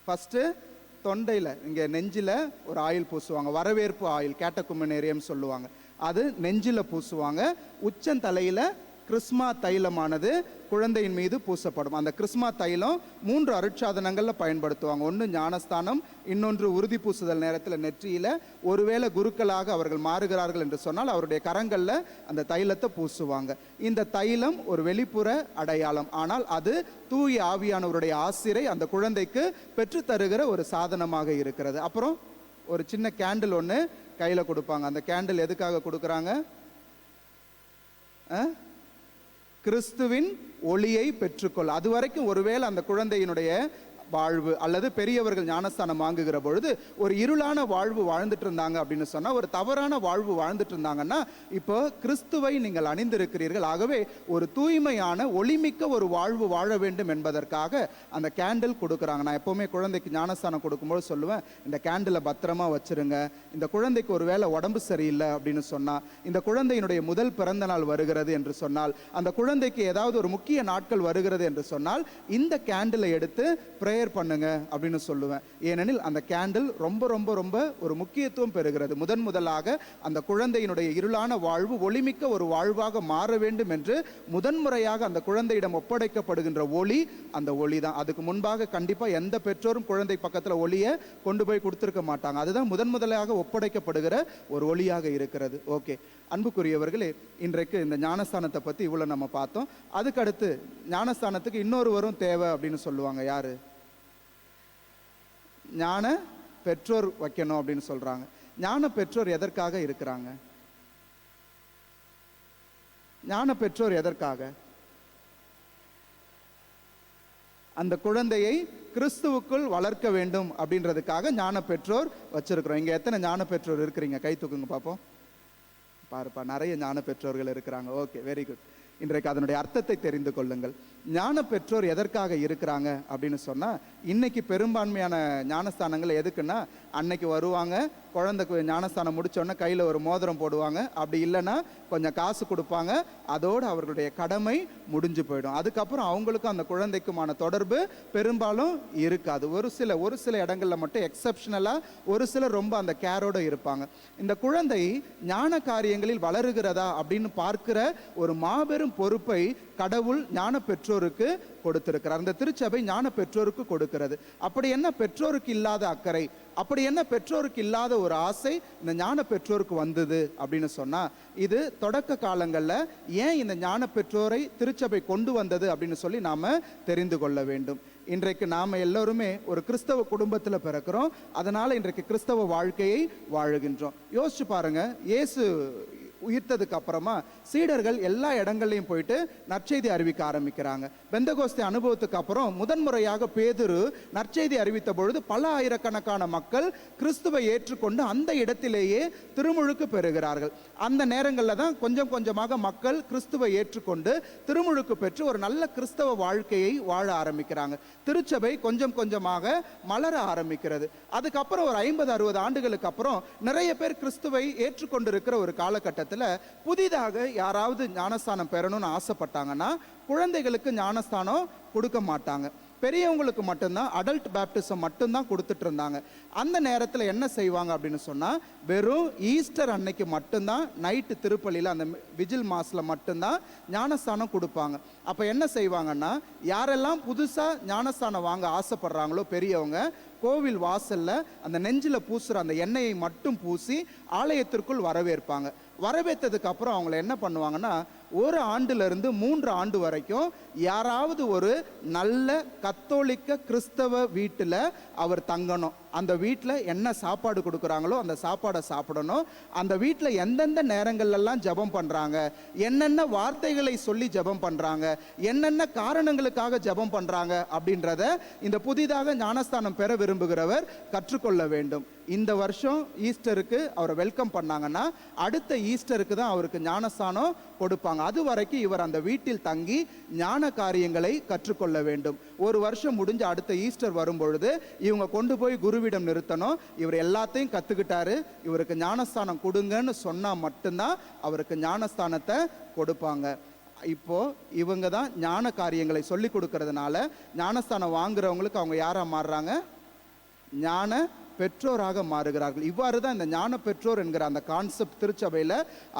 ஃபர்ஸ்ட் தொண்டையில், இங்கே நெஞ்சில் ஒரு ஆயில் பூசுவாங்க. வரவேற்பு ஆயில், கேட்டகுமினேரியம் சொல்லுவாங்க. அது நெஞ்சில் பூசுவாங்க. உச்சந்தலையில் கிறிஸ்மா தைலமானது குழந்தையின் மீது பூசப்படும். அந்த கிறிஸ்மா தைலம் 3 அருட்சாதனங்களில் பயன்படுத்துவாங்க. ஒன்று ஞானஸ்தானம், இன்னொன்று உறுதி பூசுதல் நேரத்தில் நெற்றியில். ஒருவேளை குருக்களாக அவர்கள் மாறுகிறார்கள் என்று சொன்னால் அவருடைய கரங்களில் அந்த தைலத்தை பூசுவாங்க. இந்த தைலம் ஒரு வெளிப்புற அடையாளம், ஆனால் அது தூய ஆவியானவருடைய ஆசிரை அந்த குழந்தைக்கு பெற்றுத்தருகிற ஒரு சாதனமாக இருக்கிறது. அப்புறம் ஒரு சின்ன கேண்டில் ஒன்று கையில் கொடுப்பாங்க. அந்த கேண்டில் எதுக்காக கொடுக்குறாங்க? கிறிஸ்துவின் ஒளியை பெற்றுக்கொள். அது வரைக்கும் ஒருவேளை அந்த குழந்தையினுடைய வாழ்வு அல்லது பெரியவர்கள் ஞானஸ்தானம் வாங்குகிற பொழுது ஒரு இருளான வாழ்வு வாழ்ந்துட்டு இருந்தாங்க அப்படின்னு சொன்னா, ஒரு தவறான வாழ்வு வாழ்ந்துட்டு இருந்தாங்கன்னா, இப்போ கிறிஸ்துவை நீங்கள் அணிந்திருக்கிறீர்கள், ஆகவே ஒரு தூய்மையான ஒளிமிக்க ஒரு வாழ்வு வாழ வேண்டும் என்பதற்காக அந்த கேண்டில் கொடுக்குறாங்க. நான் எப்பவுமே குழந்தைக்கு ஞானஸ்தானம் கொடுக்கும்போது சொல்லுவேன், இந்த கேண்டிலை பத்திரமா வச்சிருங்க. இந்த குழந்தைக்கு ஒரு வேளை உடம்பு சரியில்லை அப்படின்னு சொன்னா, இந்த குழந்தையினுடைய முதல் பிறந்த நாள் வருகிறது என்று சொன்னால், அந்த குழந்தைக்கு ஏதாவது ஒரு முக்கிய நாட்கள் வருகிறது என்று சொன்னால், இந்த கேண்டிலை எடுத்து ப்ரேயர் பண்ணுங்க அப்படின்னு சொல்லுவேன். ஏனெனில் அந்த கேண்டில் ரொம்ப ரொம்ப ரொம்ப ஒரு முக்கியத்துவம் பெறுகிறது. முதலாக அந்த குழந்தையினுடைய இருளான வாழ்வு ஒளிமிக்க ஒரு வாழ்வாக மாற வேண்டும் என்று முதன்முறையாக அந்த குழந்தையிடம் ஒப்படைக்கப்படுகின்ற ஒளி அந்த ஒளி தான். அதுக்கு முன்பாக கண்டிப்பா எந்த பெற்றோரும் குழந்தை பக்கத்தில் ஒளியை கொண்டு போய் கொடுத்திருக்க மாட்டாங்க. அதுதான் முதலாக ஒப்படைக்கப்படுகிற ஒரு ஒளியாக இருக்கிறது. ஓகே, அன்புக்குரியவர்களே, இன்றைக்கு இந்த ஞானஸ்தானத்தை பத்தி இவ்வளவு நம்ம பார்த்தோம். அதுக்கடுத்து ஞானஸ்தானத்துக்கு இன்னொருவரும் தேவை அப்படின்னு சொல்லுவாங்க. யாரு? ஞான பெற்றோர் வைக்கணும் அப்படின்னு சொல்றாங்க. ஞான பெற்றோர் எதற்காக இருக்கிறாங்க? ஞான பெற்றோர் எதற்காக? அந்த குழந்தையை கிறிஸ்துவுக்குள் வளர்க்க வேண்டும் அப்படின்றதுக்காக ஞான பெற்றோர் வச்சிருக்கிறோம். இங்க எத்தனை ஞான பெற்றோர் இருக்கிறீங்க? கை தூக்குங்க பார்ப்போம். பாருப்பா, நிறைய ஞான பெற்றோர்கள் இருக்கிறாங்க. Okay, very good. இன்றைக்கு அதனுடைய அர்த்தத்தை தெரிந்து கொள்ளுங்கள். ஞான பெற்றோர் எதற்காக இருக்கிறாங்க அப்படின்னு சொன்னா, இன்னைக்கு பெரும்பான்மையான ஞானஸ்தானங்கள் எதுக்குன்னா, அன்னைக்கு வருவாங்க, குழந்தைக்கு ஞானஸ்தானம் முடிச்சோடனே கையில் ஒரு மோதிரம் போடுவாங்க, அப்படி இல்லைன்னா கொஞ்சம் காசு கொடுப்பாங்க, அதோடு அவர்களுடைய கடமை முடிஞ்சு போயிடும். அதுக்கப்புறம் அவங்களுக்கும் அந்த குழந்தைக்குமான தொடர்பு பெரும்பாலும் இருக்காது. ஒரு சில இடங்கள்ல மட்டும் எக்ஸப்ஷனலாக ஒரு சிலர் ரொம்ப அந்த கேரோடு இருப்பாங்க. இந்த குழந்தை ஞான காரியங்களில் வளருகிறதா அப்படின்னு பார்க்கிற ஒரு மாபெரும் பொறுப்பை கடவுள் ஞான பெற்றோருக்கு கொடுத்திருக்கிறார். அந்த திருச்சபை ஞான பெற்றோருக்கு கொடுக்கிறது. அப்படி என்ன பெற்றோருக்கு இல்லாத அக்கறை, அப்படி என்ன பெற்றோருக்கு இல்லாத ஒரு ஆசை இந்த ஞான பெற்றோருக்கு வந்தது அப்படின்னு சொன்னா, இது தொடக்க காலங்களில் ஏன் இந்த ஞான பெற்றோரை திருச்சபை கொண்டு வந்தது அப்படின்னு சொல்லி நாம தெரிந்து கொள்ள வேண்டும். இன்றைக்கு நாம எல்லோருமே ஒரு கிறிஸ்தவ குடும்பத்தில் பிறக்கிறோம். அதனால இன்றைக்கு கிறிஸ்தவ வாழ்க்கையை வாழுகின்றோம். யோசிச்சு பாருங்க, இயேசு உயிர்த்ததுக்கு அப்புறமா சீடர்கள் எல்லா இடங்கள்லையும் போயிட்டு நற்செய்தி அறிவிக்க ஆரம்பிக்கிறாங்க. பெந்தகோஸ்தே அனுபவத்துக்கு அப்புறம் முதன்முறையாக பேதுரு நற்செய்தி அறிவித்த பொழுது பல ஆயிரக்கணக்கான மக்கள் கிறிஸ்துவை ஏற்றுக்கொண்டு அந்த இடத்திலேயே திருமுழுக்கு பெறுகிறார்கள். அந்த நேரங்களில் தான் கொஞ்சம் கொஞ்சமாக மக்கள் கிறிஸ்துவை ஏற்றுக்கொண்டு திருமுழுக்கு பெற்று ஒரு நல்ல கிறிஸ்தவ வாழ்க்கையை வாழ ஆரம்பிக்கிறாங்க. திருச்சபை கொஞ்சம் கொஞ்சமாக மலர ஆரம்பிக்கிறது. அதுக்கப்புறம் ஒரு 50-60 ஆண்டுகளுக்கு அப்புறம் நிறைய பேர் கிறிஸ்துவை ஏற்றுக்கொண்டிருக்கிற ஒரு காலகட்டத்தில் புதிதாக யாராவது ஞானஸ்தானம் பெறணும்னு ஆசைப்பட்டாங்கன்னா குழந்தைகளுக்கு ஞானஸ்தானம் கொடுக்க மாட்டாங்க. பெரியவங்களுக்கு மட்டும்தான் அடல்ட் பேப்டிசம் மட்டும்தான் கொடுத்துட்டு இருந்தாங்க. அந்த நேரத்தில் என்ன செய்வாங்க அப்படின்னு சொன்னால், வெறும் ஈஸ்டர் அன்னைக்கு மட்டும்தான் நைட்டு திருப்பலியில் அந்த விஜில் மாஸில் மட்டும்தான் ஞானஸ்தானம் கொடுப்பாங்க. அப்போ என்ன செய்வாங்கன்னா, யாரெல்லாம் புதுசாக ஞானஸ்தானம் வாங்க ஆசைப்படுறாங்களோ பெரியவங்க, கோவில் வாசலில் அந்த நெஞ்சில் பூசுகிற அந்த எண்ணெயை மட்டும் பூசி ஆலயத்திற்குள் வரவேற்பாங்க. வரவேற்றதுக்கு அப்புறம் அவங்கள என்ன பண்ணுவாங்கன்னா, 1 ஆண்டிலிருந்து 3 ஆண்டு வரைக்கும் யாராவது ஒரு நல்ல கத்தோலிக்க கிறிஸ்தவ வீட்டில் அவர் தங்கணும். அந்த வீட்டில் என்ன சாப்பாடு கொடுக்குறாங்களோ அந்த சாப்பாடை சாப்பிடணும். அந்த வீட்டில் எந்தெந்த நேரங்கள்லாம் ஜெபம் பண்ணுறாங்க, என்னென்ன வார்த்தைகளை சொல்லி ஜெபம் பண்ணுறாங்க, என்னென்ன காரணங்களுக்காக ஜெபம் பண்ணுறாங்க அப்படின்றத இந்த புதிதாக ஞானஸ்தானம் பெற விரும்புகிறவர் கற்றுக்கொள்ள வேண்டும். இந்த வருஷம் ஈஸ்டருக்கு அவரை வெல்கம் பண்ணாங்கன்னா அடுத்த ஈஸ்டருக்கு தான் அவருக்கு ஞானஸ்தானம் கொடுப்பாங்க. அது வரைக்கும் இவர் அந்த வீட்டில் தங்கி ஞான காரியங்களை கற்றுக்கொள்ள வேண்டும். ஒரு வருஷம் முடிஞ்சு அடுத்த ஈஸ்டர் வரும்பொழுது இவங்க கொண்டு போய் குருவிடம் நிறுத்தணும். இவர் எல்லாத்தையும் கற்றுக்கிட்டாரு, இவருக்கு ஞானஸ்தானம் கொடுங்கன்னு சொன்னால் மட்டும்தான் அவருக்கு ஞானஸ்தானத்தை கொடுப்பாங்க. இப்போ இவங்க தான் ஞான காரியங்களை சொல்லி கொடுக்கறதுனால ஞானஸ்தானம் வாங்குறவங்களுக்கு அவங்க யாரா மாறுறாங்க? ஞான பெற்றோராக மாறுகிறார்கள். இவ்வாறு தான் இந்த ஞான பெற்றோர் என்கிற அந்த கான்செப்ட் திருச்சபையில்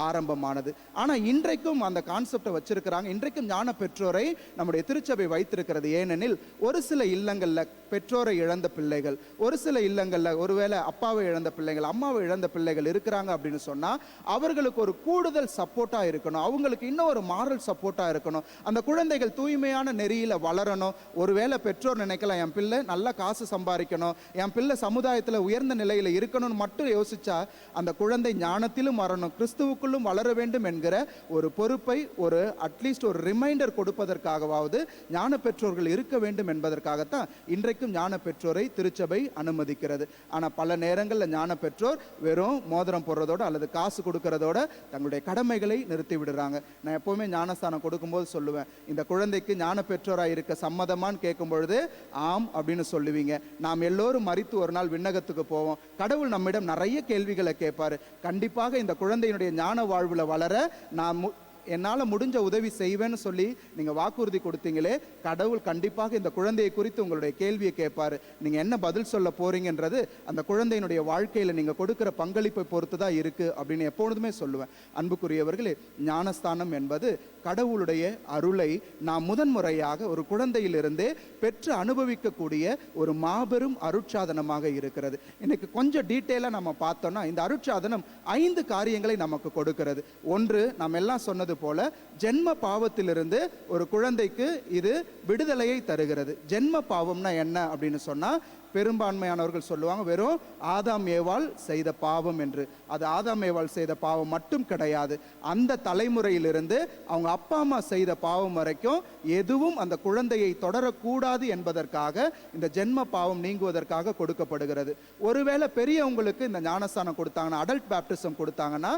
ஆரம்பமானது. ஆனால் இன்றைக்கும் அந்த கான்செப்டை வச்சிருக்கிறாங்க. இன்றைக்கும் ஞான பெற்றோரை நம்முடைய திருச்சபை வைத்திருக்கிறது. ஏனெனில் ஒரு சில இல்லங்களில் பெற்றோரை இழந்த பிள்ளைகள், ஒரு சில இல்லங்களில் ஒருவேளை அப்பாவை இழந்த பிள்ளைகள், அம்மாவை இழந்த பிள்ளைகள் இருக்கிறாங்க அப்படின்னு சொன்னால் அவர்களுக்கு ஒரு கூடுதல் சப்போர்ட்டாக இருக்கணும். அவங்களுக்கு இன்னும் ஒரு மாரல் சப்போர்ட்டாக இருக்கணும். அந்த குழந்தைகள் தூய்மையான நெறியில் வளரணும். ஒருவேளை பெற்றோர் நினைக்கலாம், என் பிள்ளை நல்லா காசு சம்பாதிக்கணும், என் பிள்ளை சமுதாயத்தில் உயர்ந்த நிலையில் இருக்கணும்னு மட்டும் யோசிச்சா அந்த குழந்தை ஞானத்திலும் வரணும், கிறிஸ்துவுக்குள்ளும் வளர வேண்டும் என்கிற ஒரு பொறுப்பை ஒரு அட்லீஸ்ட் ஒரு ரிமைண்டர் கொடுப்பதற்காகவாவது ஞான பெற்றோர்கள் இருக்க வேண்டும் என்பதற்காகத்தான் இன்றைக்கும் ஞான பெற்றோரை திருச்சபை அனுமதிக்கிறது. ஆனால் பல நேரங்களில் ஞான பெற்றோர் வெறும் மோதிரம் போடுறதோட அல்லது காசு கொடுக்கறதோட தங்களுடைய கடமைகளை நிறுத்தி விடுறாங்க. நான் எப்பவுமே ஞானஸ்தானம் கொடுக்கும்போது சொல்லுவேன், இந்த குழந்தைக்கு ஞான பெற்றோராக இருக்க சம்மதமான்னு கேட்கும் பொழுது ஆம் அப்படின்னு சொல்லுவீங்க. நாம் எல்லோரும் மரித்து ஒரு நாள் விண்ணகத்துக்கு போவோம். கடவுள் நம்மிடம் நிறைய கேள்விகளை கேட்பாரு. கண்டிப்பாக இந்த குழந்தையினுடைய ஞான வாழ்வில் வளர நான் என்னால் முடிஞ்ச உதவி செய்வேன்னு சொல்லி நீங்கள் வாக்குறுதி கொடுத்தீங்களே, கடவுள் கண்டிப்பாக இந்த குழந்தையை குறித்து உங்களுடைய கேள்வியை கேட்பாரு. நீங்கள் என்ன பதில் சொல்ல போறீங்கன்றது அந்த குழந்தையினுடைய வாழ்க்கையில் நீங்கள் கொடுக்குற பங்களிப்பை பொறுத்து தான் இருக்குது அப்படின்னு எப்பொழுதுமே சொல்லுவேன். அன்புக்குரியவர்களே, ஞானஸ்தானம் என்பது கடவுளுடைய அருளை நாம் முதன்முறையாக ஒரு குழந்தையிலிருந்தே பெற்று அனுபவிக்கக்கூடிய ஒரு மாபெரும் அருட்சாதனமாக இருக்கிறது. இன்னைக்கு கொஞ்சம் டீட்டெயிலாக நம்ம பார்த்தோம்னா இந்த அருட்சாதனம் 5 காரியங்களை நமக்கு கொடுக்கிறது. ஒன்று, நாம் எல்லாம் சொன்னது போல ஜென்ம பாவத்திலிருந்து ஒரு குழந்தைக்கு இது விடுதலையை தருகிறது. ஜென்ம பாவம்னா என்ன அப்படின்னு சொன்னா, பெரும்பான்மையானவர்கள் சொல்லுவாங்க வெறும் ஆதாம் ஏவாள் செய்த பாவம் என்று. அது ஆதாம் ஏவாள் செய்த பாவம் மட்டும் கிடையாது. அந்த தலைமுறையிலிருந்து அவங்க அப்பா அம்மா செய்த பாவம் வரைக்கும் எதுவும் அந்த குழந்தையை தொடரக்கூடாது என்பதற்காக இந்த ஜென்ம பாவம் நீங்குவதற்காக கொடுக்கப்படுகிறது. ஒருவேளை பெரியவங்களுக்கு இந்த ஞானஸ்தானம் கொடுத்தாங்கன்னா, அடல்ட் பேப்டிசம் கொடுத்தாங்கன்னா,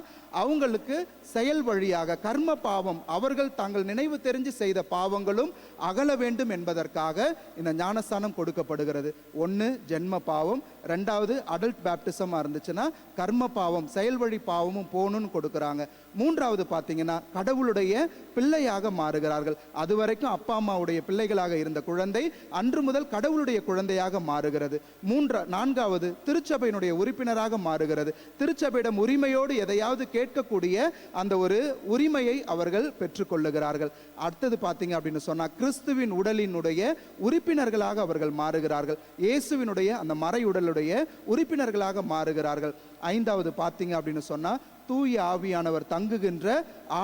அவங்களுக்கு செயல் வழியாக கர்ம பாவம், அவர்கள் தாங்கள் நினைவு தெரிஞ்சு செய்த பாவங்களும் அகல வேண்டும் என்பதற்காக இந்த ஞானஸ்தானம் கொடுக்கப்படுகிறது. ஒன்று ஜென்ம பாவம், ரெண்டாவது அடல்ட் பேப்டிசமா இருந்துச்சுன்னா கர்ம பாவம், செயல் வழி பாவமும் போகணும்னு கொடுக்குறாங்க. மூன்றாவது பார்த்தீங்கன்னா கடவுளுடைய பிள்ளையாக மாறுகிறார்கள். அதுவரைக்கும் அப்பா அம்மாவுடைய பிள்ளைகளாக இருந்த குழந்தை அன்று முதல் கடவுளுடைய குழந்தையாக மாறுகிறது. நான்காவது திருச்சபையினுடைய உறுப்பினராக மாறுகிறது. திருச்சபையிடம் உரிமையோடு எதையாவது கேட்கக்கூடிய அந்த ஒரு உரிமையை அவர்கள் பெற்றுக்கொள்ளுகிறார்கள். அடுத்தது பார்த்தீங்க அப்படின்னு சொன்னா கிறிஸ்துவின் உடலினுடைய உறுப்பினர்களாக அவர்கள் மாறுகிறார்கள். இயேசுவினுடைய அந்த மறை உடலுடைய உறுப்பினர்களாக மாறுகிறார்கள். ஐந்தாவது பார்த்தீங்க அப்படின்னு சொன்னா தூய ஆவியானவர் தங்குகின்ற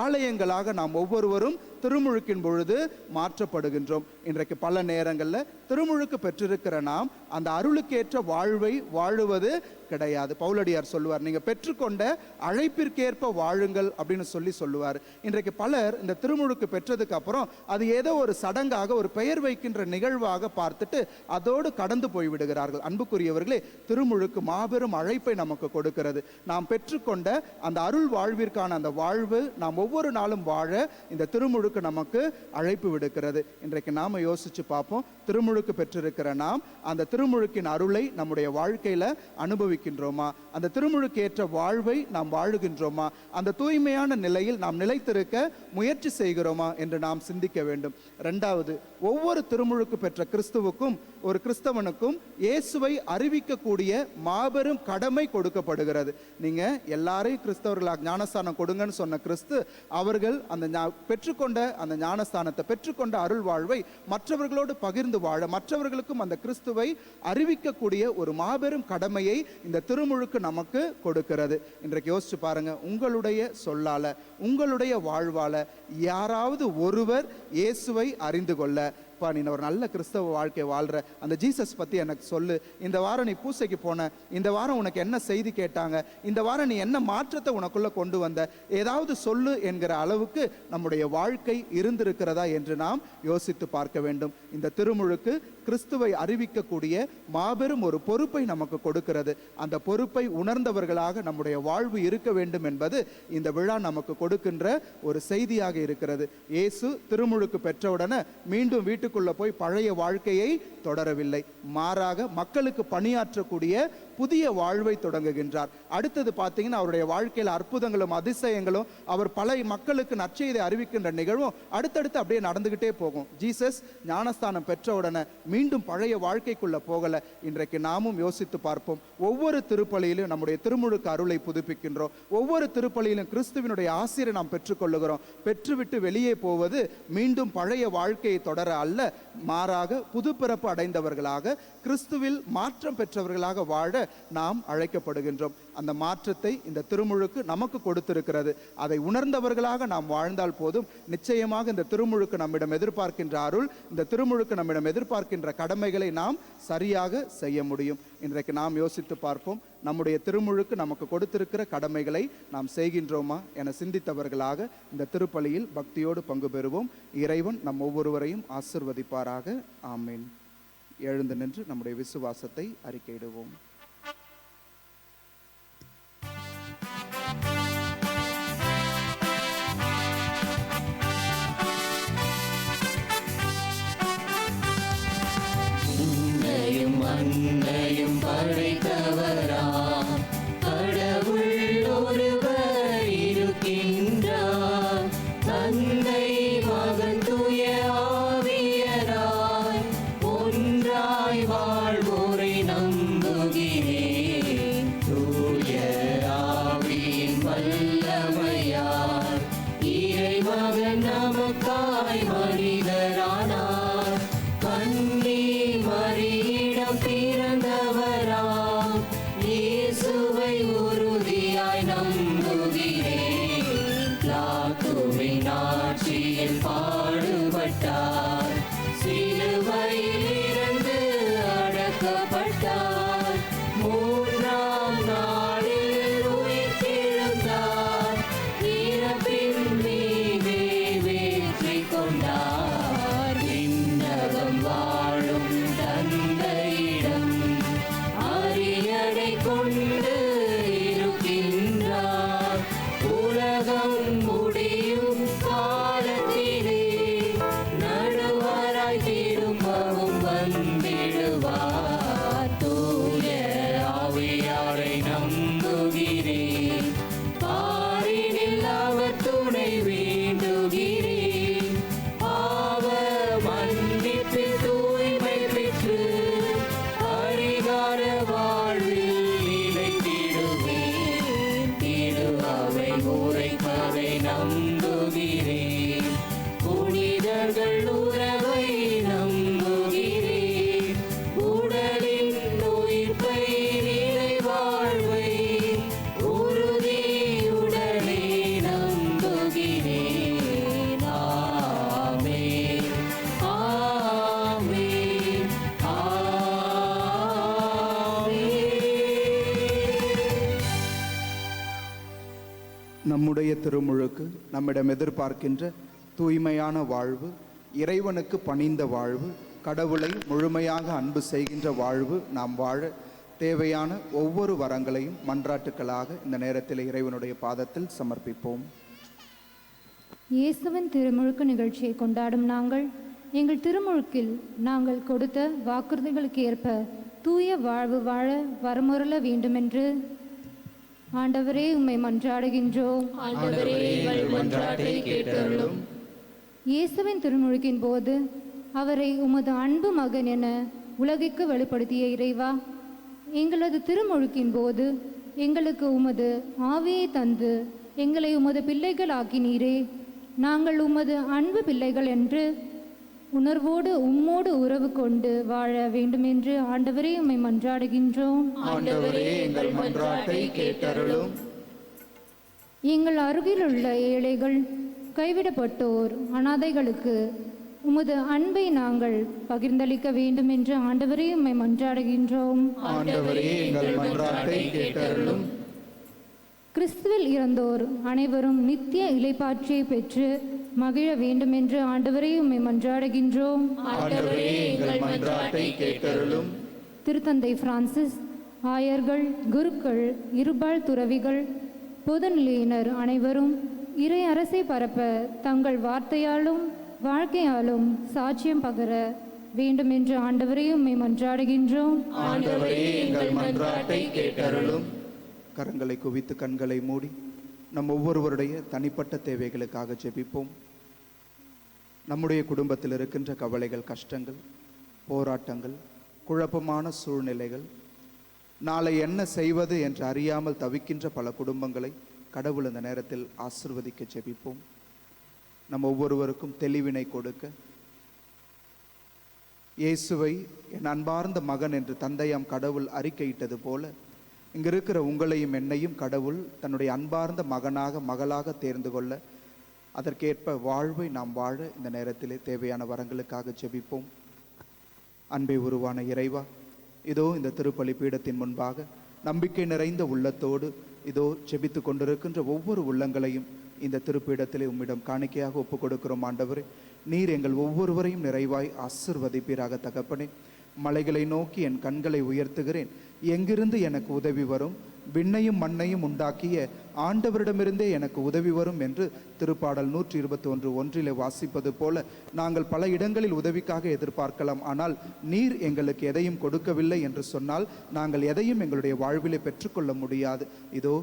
ஆலயங்களாக நாம் ஒவ்வொருவரும் திருமுழுக்கின் பொழுது மாற்றப்படுகின்றோம். இன்றைக்கு பல நேரங்களில் திருமுழுக்கு பெற்றிருக்கிற நாம் அந்த அருளுக்கேற்ற வாழ்வை வாழுவது கிடையாது. பவுலடியார் சொல்லுவார், நீங்கள் பெற்றுக்கொண்ட அழைப்பிற்கேற்ப வாழுங்கள் அப்படின்னு சொல்லுவார். இன்றைக்கு பலர் இந்த திருமுழுக்கு பெற்றதுக்கு அப்புறம் அது ஏதோ ஒரு சடங்காக, ஒரு பெயர் வைக்கின்ற நிகழ்வாக பார்த்துட்டு அதோடு கடந்து போய்விடுகிறார்கள். அன்புக்குரியவர்களே, திருமுழுக்கு மாபெரும் அழைப்பை நமக்கு கொடுக்கிறது. நாம் பெற்றுக்கொண்ட அந்த அருள் வாழ்விற்கான அந்த வாழ்வு நாம் ஒவ்வொரு நாளும் வாழ இந்த திருமுழுக்கு நமக்கு அழைப்பு விடுக்கிறது. இன்றைக்கு நாம யோசிச்சு பார்ப்போம், திருமுழுக்கு பெற்றிருக்கிற நாம் அந்த திருமுழுக்கின் அருளை நம்முடைய வாழ்க்கையில அனுபவிக்கின்றோமா? அந்த திருமுழுக்கு ஏற்ற வாழ்வை நாம் வாழுகின்றோமா? அந்த தூய்மையான நிலையில் நாம் நிலைத்திருக்க முயற்சி செய்கிறோமா என்று நாம் சிந்திக்க வேண்டும். இரண்டாவது, ஒவ்வொரு திருமுழுக்கு பெற்ற கிறிஸ்துவுக்கும், ஒரு கிறிஸ்தவனுக்கும் இயேசுவை அறிவிக்கக்கூடிய மாபெரும் கடமை கொடுக்கப்படுகிறது. நீங்க எல்லாரையும் கிறிஸ்தவர்களாக ஞானஸ்தானம் கொடுங்கன்னு சொன்ன கிறிஸ்து அவர்கள் அந்த பெற்றுக்கொண்ட அந்த ஞானஸ்தானத்தை, பெற்றுக்கொண்ட அருள் வாழ்வை மற்றவர்களோடு பகிர்ந்து வாழ, மற்றவர்களுக்கும் அந்த கிறிஸ்துவை அறிவிக்கக்கூடிய ஒரு மாபெரும் கடமையை இந்த திருமுழுக்கு நமக்கு கொடுக்கிறது. இன்றைக்கு யோசிச்சு பாருங்க, உங்களுடைய சொல்லால, உங்களுடைய வாழ்வால யாராவது ஒருவர் இயேசுவை அறிந்து கொள்ள, நீ ஒரு நல்ல கிறிஸ்தவ வாழ்க்கை வாழ்ற, அந்த ஜீசஸ் பத்தி எனக்கு சொல்லு, இந்த வாரம் நீ பூசைக்கு போன, இந்த வாரம் உனக்கு என்ன செய்தி கேட்டாங்க, இந்த வாரம் நீ என்ன மாற்றத்தை உனக்குள்ள கொண்டு வந்த, ஏதாவது சொல்லு என்கிற அளவுக்கு நம்முடைய வாழ்க்கை இருந்திருக்கிறதா என்று நாம் யோசித்து பார்க்க வேண்டும். இந்த திருமுழுக்கு கிறிஸ்துவை அறிவிக்கக்கூடிய மாபெரும் ஒரு பொறுப்பை நமக்கு கொடுக்கிறது. அந்த பொறுப்பை உணர்ந்தவர்களாக நம்முடைய வாழ்வு இருக்க வேண்டும் என்பது இந்த விழா நமக்கு கொடுக்கின்ற ஒரு செய்தியாக இருக்கிறது. இயேசு திருமுழுக்கு பெற்றவுடனே மீண்டும் வீட்டுக்குள்ள போய் பழைய வாழ்க்கையை தொடரவில்லை. மாறாக மக்களுக்கு பணியாற்றக்கூடிய புதிய வாழ்வை தொடங்குகின்றார். அடுத்தது பார்த்தீங்கன்னா, அவருடைய வாழ்க்கையில் அற்புதங்களும் அதிசயங்களும், அவர் பல மக்களுக்கு நற்செய்தி அறிவிக்கின்ற நிகழ்வும் அடுத்தடுத்து அப்படியே நடந்துகிட்டே போகும். ஜீசஸ் ஞானஸ்தானம் பெற்ற உடனே மீண்டும் பழைய வாழ்க்கைக்குள்ள போகல. இன்றைக்கு நாமும் யோசித்து பார்ப்போம். ஒவ்வொரு திருப்பலியிலும் நம்முடைய திருமுழுக்கு அருளை புதுப்பிக்கின்றோம். ஒவ்வொரு திருப்பலியிலும் கிறிஸ்துவினுடைய ஆசீரை நாம் பெற்றுக்கொள்ளுகிறோம். பெற்றுவிட்டு வெளியே போவது மீண்டும் பழைய வாழ்க்கையை தொடர அல்ல, மாறாக புதுப்பிறப்பு அடைந்தவர்களாக, கிறிஸ்துவில் மாற்றம் பெற்றவர்களாக வாழ நாம் அழைக்கப்படுகின்றோம். அந்த மாற்றத்தை இந்த திருமுழுக்கு நமக்கு கொடுத்திருக்கிறது. அதை உணர்ந்தவர்களாக நாம் வாழ்ந்தால் போதும். நிச்சயமாக இந்த திருமுழுக்கு நம்மிடம் எதிர்பார்க்கின்ற அருள், இந்த திருமுழுக்கு நம்மிடம் எதிர்பார்க்கின்ற கடமைகளை நாம் சரியாக செய்ய முடியும். இன்றைக்கு நாம் யோசித்து பார்ப்போம், நம்முடைய திருமுழுக்கு நமக்கு கொடுத்திருக்கிற கடமைகளை நாம் செய்கின்றோமா என சிந்தித்தவர்களாக இந்த திருப்பலியில் பக்தியோடு பங்கு பெறுவோம். இறைவன் நம் ஒவ்வொருவரையும் ஆசிர்வதிப்பாராக. ஆமீன். எழுந்து நின்று நம்முடைய விசுவாசத்தை அறிக்கையிடுவோம். மண்ணையும் படைத்தவராம் கடவுள் ஒருவர் இருக்கின்றார். தந்தை, மகன், தூய ஆவியராய் ஒன்றாய் வாழ்வோரை நம்புகிறேன். தூய ஆவியின் வல்லமையால் இறைமகன் நமக்காய் மனிதரானார். கன்னி மரியிடம் பிறந்தவராம் இயேசுவை உறுதியாய் நம்புகிறேன். லாத்துவின் ஆட்சியில் பாடுபட்டார், சிலுவையில் இருந்து அடக்கப்பட்டார், மூன்றாம் நாளில் உயிர்த்தெழுந்தார், இறப்பின் மீதே வெற்றி கொண்டார். விண்ணகம் வாழும் தந்தையிடம் அரியணை கொண்டு இருக்கின்றார். உலகம் முடியும் காலத்திலே நடுவராய் திரும்பவும் வந்திடுவார். தூய ஆவியாரை நம்புகிறேன், பாரினில் அவர் துணை வேண்டுகிறேன். பாவ மன்னிப்பில் தூய நம்முடைய திருமுழுக்கு நம்மிடம் எதிர்பார்க்கின்ற தூய்மையான வாழ்வு, இறைவனுக்கு பணிந்த வாழ்வு, கடவுளை முழுமையாக அன்பு செய்கின்ற வாழ்வு நாம் வாழ தேவையான ஒவ்வொரு வரங்களையும் மன்றாட்டுக்களாக இந்த நேரத்தில் இறைவனுடைய பாதத்தில் சமர்ப்பிப்போம். இயேசுவின் திருமுழுக்கு நிகழ்ச்சியை கொண்டாடும் நாங்கள் எங்கள் திருமுழுக்கில் நாங்கள் கொடுத்த வாக்குறுதிகளுக்கு ஏற்ப தூய வாழ்வு வாழ வரமுறல வேண்டுமென்று ஆண்டவரே உம்மை மன்றாடுகின்றோம். ஆண்டவரே, எங்கள் மன்றாட்டை கேட்டருளும். இயேசுவின் திருமுழுக்கின் போது அவரை உமது அன்பு மகன் என உலகிற்கு வெளிப்படுத்திய இறைவா, எங்களது திருமுழுக்கின் போது எங்களுக்கு உமது ஆவியை தந்து எங்களை உமது பிள்ளைகள் ஆக்கினீரே. நாங்கள் உமது அன்பு பிள்ளைகள் என்று உணர்வோடு உம்மோடு உறவு கொண்டு வாழ வேண்டுமென்று ஆண்டவரே உம்மை மன்றாடுகின்றோம். ஆண்டவரே, எங்கள் மன்றாட்டை கேட்டருளும். எங்கள் அருகிலுள்ள ஏழைகள், கைவிடப்பட்டோர், அனாதைகளுக்கு உமது அன்பை நாங்கள் பகிர்ந்தளிக்க வேண்டும் என்று ஆண்டவரே உம்மை மன்றாடுகின்றோம். ஆண்டவரே, எங்கள் மன்றாட்டை கேட்டருளும். கிறிஸ்துவில் இறந்தோர் அனைவரும் நித்திய இளைப்பாற்றியை பெற்று மகிழ வேண்டும் என்று ஆண்டவரே உம்மை மன்றாடுகின்றோம். ஆண்டவரே, எங்கள் மன்றாட்டை கேட்டருளும். திருத்தந்தை பிரான்சிஸ், ஆயர்கள், குருக்கள், இருபால் துறவிகள், பொதுநிலையினர் அனைவரும் இறை அரசை பரப்ப தங்கள் வார்த்தையாலும் வாழ்க்கையாலும் சாட்சியம் பகர வேண்டும் என்று ஆண்டவரே உம்மை மன்றாடுகின்றோம். ஆண்டவரே, எங்கள் மன்றாட்டை கேட்டருளும். கரங்களை குவித்து கண்களை மூடி நம் ஒவ்வொருவருடைய தனிப்பட்ட தேவைகளுக்காக ஜெபிப்போம். நம்முடைய குடும்பத்தில் இருக்கின்ற கவலைகள், கஷ்டங்கள், போராட்டங்கள், குழப்பமான சூழ்நிலைகள், நாளை என்ன செய்வது என்று அறியாமல் தவிக்கின்ற பல குடும்பங்களை கடவுள் இந்த நேரத்தில் ஆசிர்வதிக்க ஜெபிப்போம். நம் ஒவ்வொருவருக்கும் தெளிவினை கொடுக்க, இயேசுவை என் அன்பார்ந்த மகன் என்று தந்தையாம் கடவுள் அறிக்கையிட்டது போல இங்க இருக்கிற உங்களையும் என்னையும் கடவுள் தன்னுடைய அன்பார்ந்த மகனாக மகளாக தேர்ந்து கொள்ள அதற்கேற்ப வாழ்வை நாம் வாழ இந்த நேரத்திலே தேவையான வரங்களுக்காக ஜெபிப்போம். அன்பை உருவான இறைவா, இதோ இந்த திருப்பலி பீடத்தின் முன்பாக நம்பிக்கை நிறைந்த உள்ளத்தோடு இதோ ஜெபித்து கொண்டிருக்கின்ற ஒவ்வொரு உள்ளங்களையும் இந்த திருப்பீடத்திலே உம்மிடம் காணிக்கையாக ஒப்புக் கொடுக்கிறோம். ஆண்டவரே, நீர் எங்கள் ஒவ்வொருவரையும் நிறைவாய் ஆசிர்வதிப்பீராக. தகப்பனே, மலைகளை நோக்கி என் கண்களை உயர்த்துகிறேன், எங்கிருந்து எனக்கு உதவி வரும்? விண்ணையும் மண்ணையும் உண்டாக்கிய ஆண்டவரிடமிருந்தே எனக்கு உதவி வரும் என்று திருப்பாடல் 121:1 வாசிப்பது போல நாங்கள் பல இடங்களில் உதவிக்காக எதிர்பார்க்கலாம். ஆனால் நீர் எங்களுக்கு எதையும் கொடுக்கவில்லை என்று சொன்னால் நாங்கள் எதையும் எங்களுடைய வாழ்விலே பெற்றுக்கொள்ள முடியாது. இதோ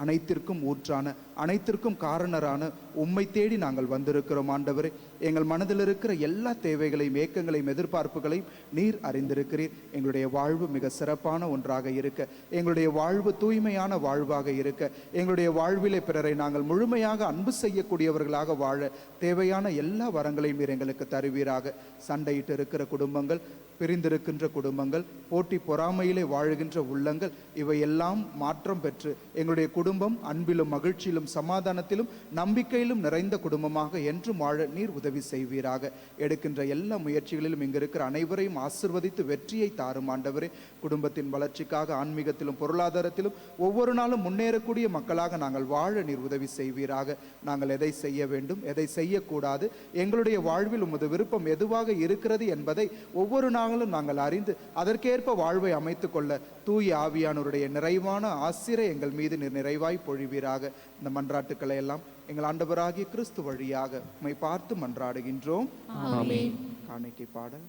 அனைத்திற்கும் ஊற்றான, அனைத்திற்கும் காரணரான உம்மை தேடி நாங்கள் வந்திருக்கிறோம். ஆண்டவரே, எங்கள் மனதில் இருக்கிற எல்லா தேவைகளையும், ஏக்கங்களையும், எதிர்பார்ப்புகளையும் நீர் அறிந்திருக்கிறீர். எங்களுடைய வாழ்வு மிக சிறப்பான ஒன்றாக இருக்க, எங்களுடைய வாழ்வு தூய்மையான வாழ்வாக இருக்க, எங்களுடைய வாழ்விலே பிறரை நாங்கள் முழுமையாக அன்பு செய்யக்கூடியவர்களாக வாழ தேவையான எல்லா வரங்களையும் நீர் எங்களுக்கு தருவீராக. சண்டையிட்டு இருக்கிற குடும்பங்கள், பிரிந்திருக்கின்ற குடும்பங்கள், போட்டி பொறாமையிலே வாழுகின்ற உள்ளங்கள், இவையெல்லாம் மாற்றம் பெற்று எங்களுடைய குடும்பம் அன்பிலும் மகிழ்ச்சியிலும் சமாதானத்திலும் நம்பிக்கையிலும் நிறைந்த குடும்பமாக என்றும் வாழ நீர் உதவி செய்வீராக. எடுக்கின்ற எல்லா முயற்சிகளிலும் இங்கு இருக்கிற அனைவரையும் ஆசிர்வதித்து வெற்றியை தாரும். ஆண்டவரே, குடும்பத்தின் வளர்ச்சிக்காக ஆன்மீகத்திலும் பொருளாதாரத்திலும் ஒவ்வொரு நாளும் முன்னேறக்கூடிய மக்களாக நாங்கள் வாழ நீர் உதவி செய்வீராக. நாங்கள் எதை செய்ய வேண்டும், எதை செய்யக்கூடாது, எங்களுடைய வாழ்வில் உமது விருப்பம் எதுவாக இருக்கிறது என்பதை ஒவ்வொரு நாளும் நாங்கள் அறிந்து அதற்கேற்ப வாழ்வை அமைத்துக் கொள்ள தூய ஆவியானவருடைய நிறைவான ஆசிரை எங்கள் மீது நிறைவாய் பொழிவீராக. இந்த மன்றாட்டுக்களை எல்லாம் எங்கள் ஆண்டவராகிய கிறிஸ்து வழியாக உம்மை பார்த்து மன்றாடுகின்றோம். ஆமென். காணிக்கை பாடல்.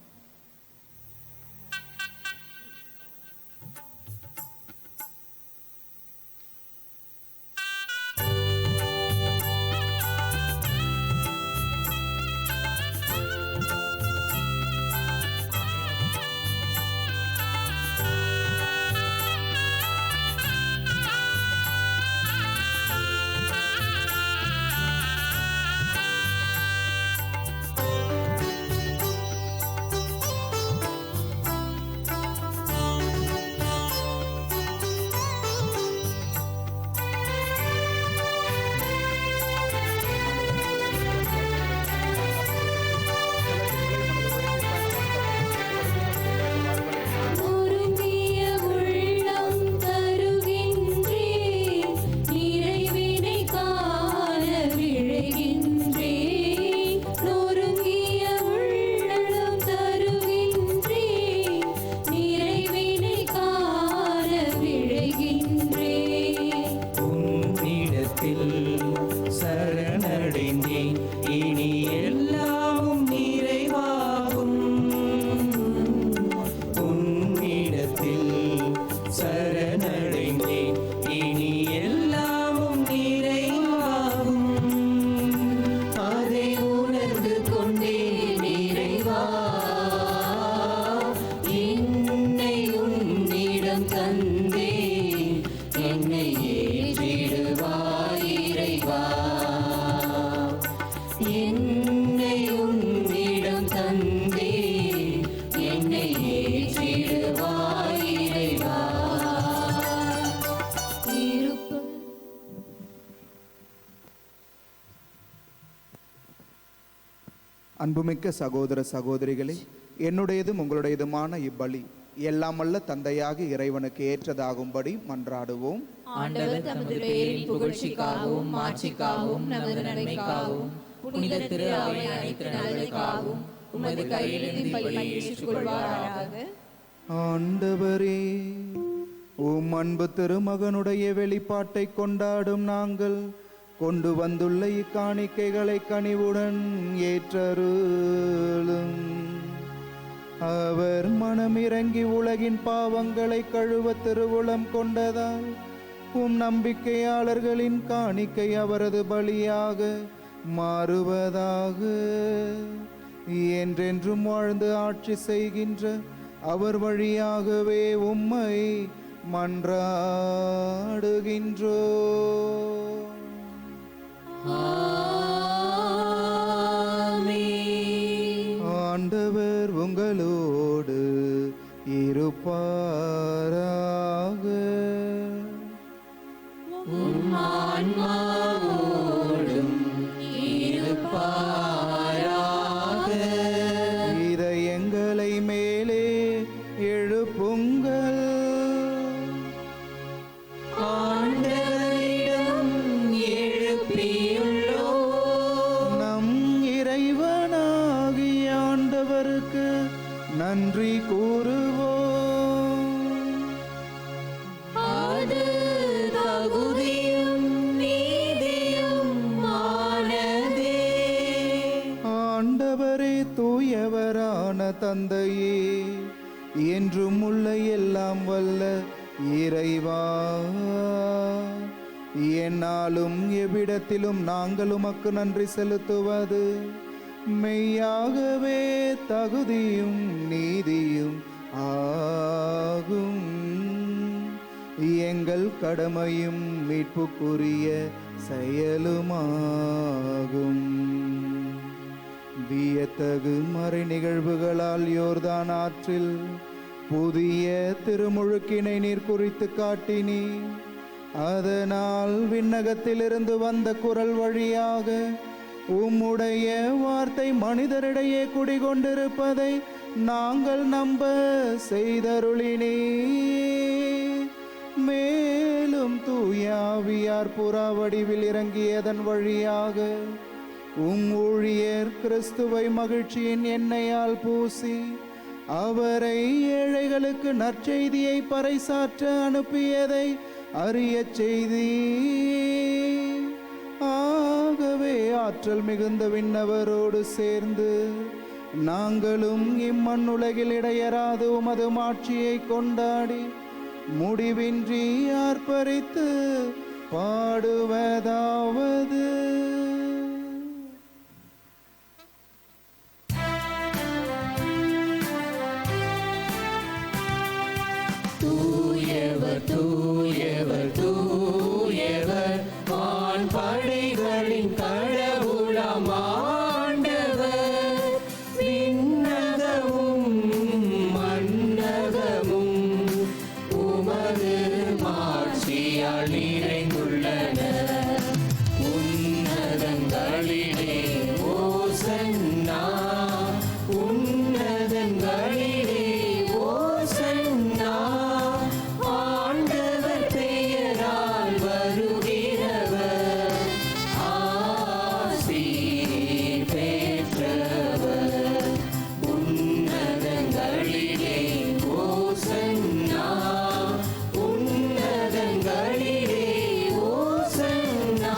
அன்புமிக்க சகோதர சகோதரிகளே, என்னுடையதும் உங்களுடையதுமான இப்பலி எல்லாம் வல்ல தந்தையாக இறைவனுக்கு ஏற்றதாகும்படி மன்றாடுவோம். ஆண்டவர் தமது பெயரின் புகழ்ச்சிக்காகவும் மாட்சிக்காகவும் நமது நன்மைக்காகவும் புனித திரு அவை அனைத்து நலனுக்காகவும் உமது கையிலிருந்து பலியை ஏற்றுக்கொள்வாராக. ஆண்டவரே, உம் அன்பு திருமகனுடைய வெளிப்பாட்டை கொண்டாடும் நாங்கள் கொண்டு வந்துள்ள இக்காணிக்கைகளை கனிவுடன் ஏற்றருளும். அவர் மனமிறங்கி உலகின் பாவங்களை கழுவ திருவுளம் கொண்டதால் உம் நம்பிக்கையாளர்களின் காணிக்கை அவரது பலியாக மாறுவதாக. என்றென்றும் வாழ்ந்து ஆட்சி செய்கின்ற அவர் வழியாகவே உம்மை மன்றாடுகின்றோ. ஆண்டவர் உங்களோடு இருப்பாராக. இதயங்களை மேலே எழுப்புங்கள். நம் இறைவனாகிய ஆண்டவருக்கு நன்றி கூறுவோம். ஆண்டவரே, தூயவரான தந்தையே, என்றும் உள்ள எல்லாம் வல்ல இறைவா, என்னாலும் எவ்விடத்திலும் நாங்கள் உமக்கு நன்றி செலுத்துவது மெய்யாகவே தகுதியும் நீதியும் ஆகும். எங்கள் கடமையும் மீட்புக்குரிய செயலுமாகும். வியத்தகு மறை நிகழ்வுகளால் யோர்தான் ஆற்றில் புதிய திருமுழுக்கினை நீர் குறித்து காட்டினி. அதனால் விண்ணகத்திலிருந்து வந்த குரல் வழியாக உம்முடைய வார்த்தை மனிதரிடையே குடிகொண்டிருப்பதை நாங்கள் நம்ப செய்தருளினே. மேலும் தூயாவியார் புறா வடிவில் இறங்கியதன் வழியாக உம் ஊழியர் கிறிஸ்துவை மகிழ்ச்சியின் எண்ணெயால் பூசி அவரை ஏழைகளுக்கு நற்செய்தியை பறைசாற்ற அனுப்பியதை அறியச் செய்தி. ஆகவே ஆற்றல் மிகுந்த விண்ணவரோடு சேர்ந்து நாங்களும் இம்மண்ணுலகில் இடையராது உமது மாட்சியை கொண்டாடி முடிவின்றி ஆர்ப்பரித்து பாடுவதாவது. தூயவர் தூயவர் தூயவர் வான் படைகளின் கடவுளாம் ஆண்டவர். விண்ணகமும் மண்ணகமும் உமது மாட்சியால் நிறைந்துள்ளன. உன்னதங்களிலே ஓசன்னா, உன்னதங்களிலே ஓசன்னா. ஆண்டவர் பெயரால் வருகிறவர் ஆசீர் பெற்றவர். உன்னதங்களிலே ஓசன்னா, உன்னதங்களிலே ஓசன்னா.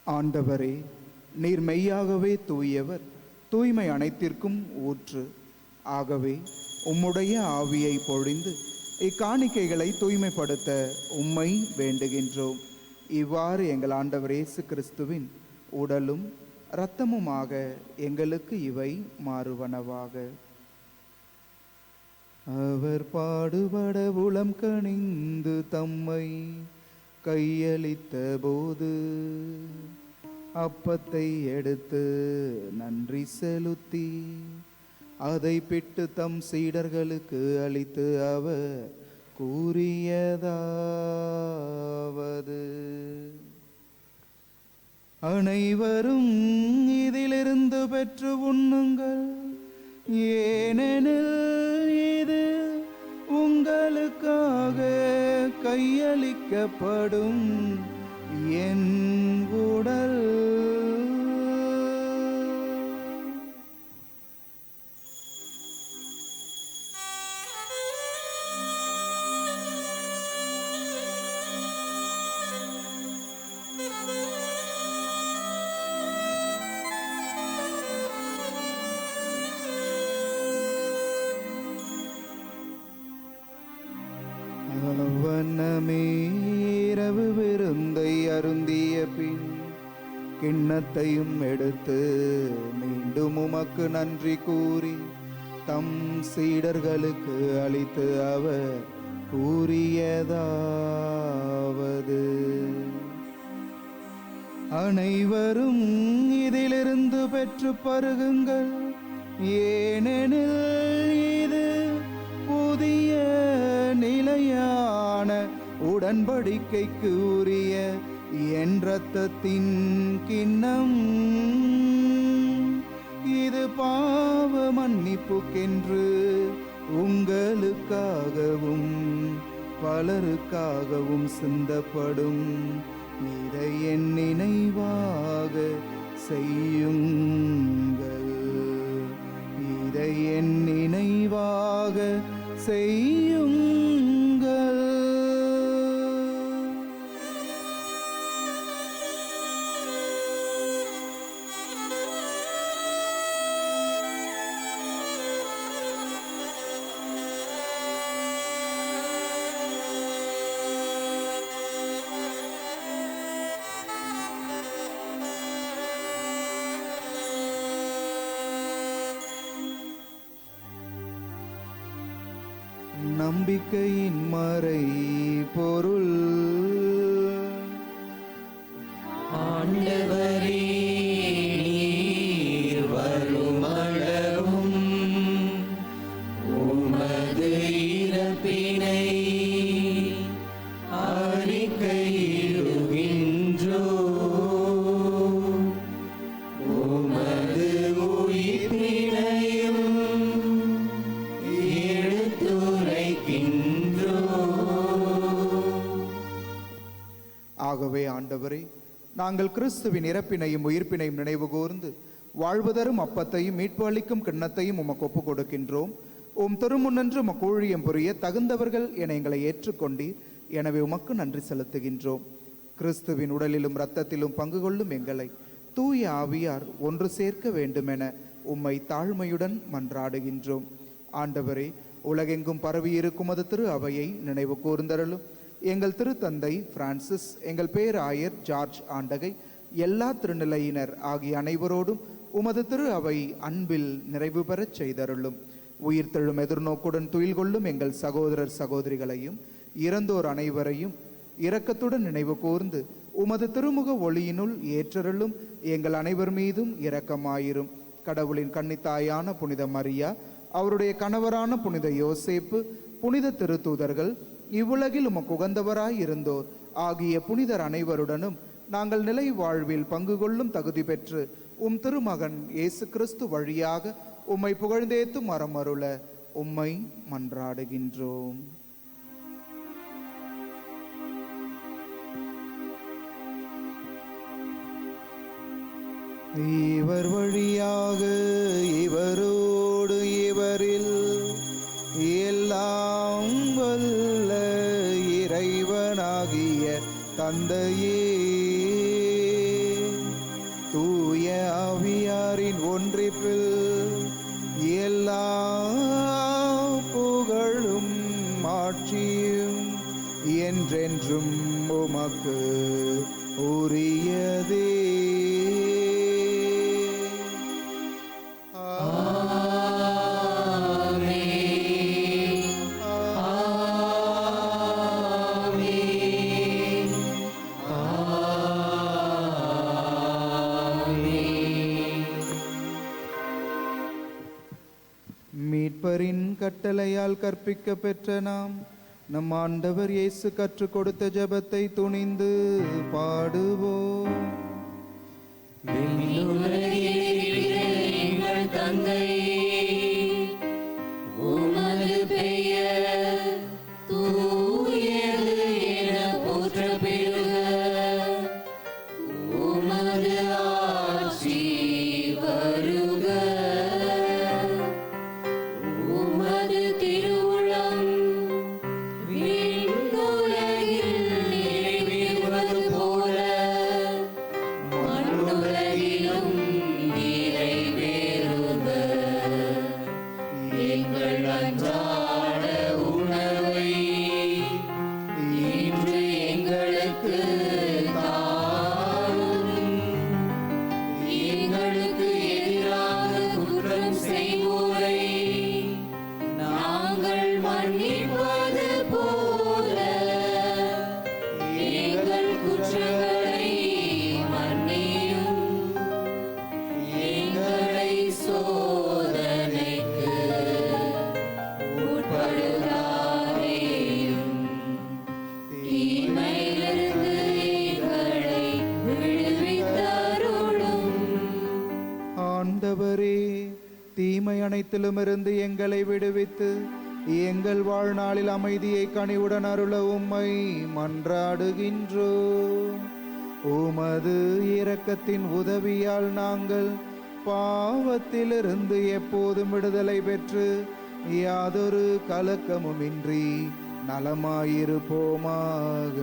ஆண்டவரே, நீர் மெய்யாகவே தூயவர், தூய்மை அனைத்திற்கும் ஊற்று. ஆகவே உம்முடைய ஆவியை பொழிந்து இக்காணிக்கைகளை தூய்மைப்படுத்த உம்மை வேண்டுகின்றோம். இவ்வாறு எங்கள் ஆண்டவர் இயேசு கிறிஸ்துவின் உடலும் இரத்தமுமாக எங்களுக்கு இவை மாறுவனவாக. அவர் பாடுபட உளம் கனிந்து தம்மை கையளித்த போது அப்பத்தை எடுத்து நன்றி செலுத்தி அதை பிட்டு தம் சீடர்களுக்கு அளித்து அவர் கூறியதாவது: அனைவரும் இதிலிருந்து பெற்று உண்ணுங்கள், ஏனெனில் இது உங்களுக்காக கையளிக்கப்படும் என் உடல். வண்ணமே இரவு விருந்தை அருந்திய பின் கிண்ணத்தையும் எடுத்து மீண்டும் உமக்கு நன்றி கூறி தம் சீடர்களுக்கு அளித்து அவர் கூறியதாவது: அனைவரும் இதிலிருந்து பெற்று பருகுங்கள், ஏனெனில் இது புதிய நிலையான உடன்படிக்கைக்கு உரிய என் இரத்தத்தின் கிண்ணம். இது பாவ மன்னிப்புக்கென்று உங்களுக்காகவும் பலருக்காகவும் சிந்தப்படும். இதை என் நினைவாக செய்யுங்கள். இதை என் நினைவாக செய்யுங்கள். நம்பிக்கையின் மறை பொருள். ஆண்டவரே, நீர் வருமளவும் உமது இறப்பினை அறிக்கையிடுகின்றோம், உமது உயிர்ப்பினையும் ஆகவே ஆண்டவரே, நாங்கள் கிறிஸ்துவின் இறப்பினையும் உயிர்ப்பினையும் நினைவு கூர்ந்து வாழ்வுதரும் அப்பத்தையும் மீட்பு அளிக்கும் கிண்ணத்தையும் உமக்கு ஒப்புக் கொடுக்கின்றோம். உம் திருமுன்னின்று உமக்கு ஊழியம் புரிய தகுந்தவர்கள் என எங்களை ஏற்றுக்கொண்டீர். எனவே உமக்கு நன்றி செலுத்துகின்றோம். கிறிஸ்துவின் உடலிலும் இரத்தத்திலும் பங்கு கொள்ளும் எங்களை தூய ஆவியார் ஒன்று சேர்க்க வேண்டுமென உம்மை தாழ்மையுடன் மன்றாடுகின்றோம். ஆண்டவரே, உலகெங்கும் பரவியிருக்கும் அது திரு அவையை நினைவு கூர்ந்தருளும். எங்கள் திருத்தந்தை பிரான்சிஸ், எங்கள் பேராயர் ஜார்ஜ் ஆண்டகை, எல்லா திருநிலையினர் ஆகிய அனைவரோடும் உமது திரு அவை அன்பில் நிறைவு பெறச் செய்தருளும். உயிர்த்தெழும் எதிர்நோக்குடன் துயில் கொள்ளும் எங்கள் சகோதரர் சகோதரிகளையும் இறந்தோர் அனைவரையும் இரக்கத்துடன் நினைவு கூர்ந்து உமது திருமுக ஒளியினுள் ஏற்றருளும். எங்கள் அனைவர் மீதும் இரக்கமாயிரும். கடவுளின் கன்னித்தாயான புனித மரியா, அவருடைய கணவரான புனித யோசேப்பு, புனித திருத்தூதர்கள், இவ்வுலகில் உமக்கு உகந்தவராய் இருந்தோர் ஆகிய புனிதர் அனைவருடனும் நாங்கள் நிலை வாழ்வில் பங்கு கொள்ளும் தகுதி பெற்று உம் திருமகன் இயேசு கிறிஸ்து வழியாக உம்மை புகழ்ந்தேத்து மரமருள உம்மை மன்றாடுகின்றோம். இவர் வழியாக இவரோடு இவரில் எல்லாம் வல்ல இறைவனாகிய தந்தையே, தூய ஆவியாரின் ஒன்றிப்பில் எல்லா புகழும் ஆட்சியும் என்றென்றும் உமக்கு உரியதே. மீட்பரின் கட்டளையால் கற்பிக்க பெற்ற நாம் நம் ஆண்டவர் இயேசு கற்றுக் கொடுத்த ஜெபத்தை துணிந்து பாடுவோம். எங்கள் தந்தை, உமது பெயர் தூயது என போற்ற பெறுக. உமது ஆட்சி வருக. உமது திருவுளம் விண்ணுலகில் நிறைவேறுவது போல மண்ணுலகிலும் நிறைவேறுக. எங்கள் அன்றாட உணவை இன்று எங்களுக்கு தாரும். எங்களுக்கு எதிராக குற்றம் செய்வோரை நாங்கள் மன்னிப்பது போல எங்கள் குற்றங்களை மன்னியும். எங்களை சோதனைக்கு உட்படுத்தாதேயும். தீமையிலிருந்து எங்களை விடுவித்தருளும். ஆண்டவரே, தீமை அனைத்திலுமிருந்து எங்களை விடுவித்து எங்கள் வாழ்நாளில் அமைதியை கனிவுடன் அருள உம்மை மன்றாடுகின்றோம். உமது இரக்கத்தின் உதவியால் நாங்கள் பாவத்திலிருந்து எப்போதும் விடுதலை பெற்று யாதொரு கலக்கமுமின்றி நலமாயிருப்போமாக.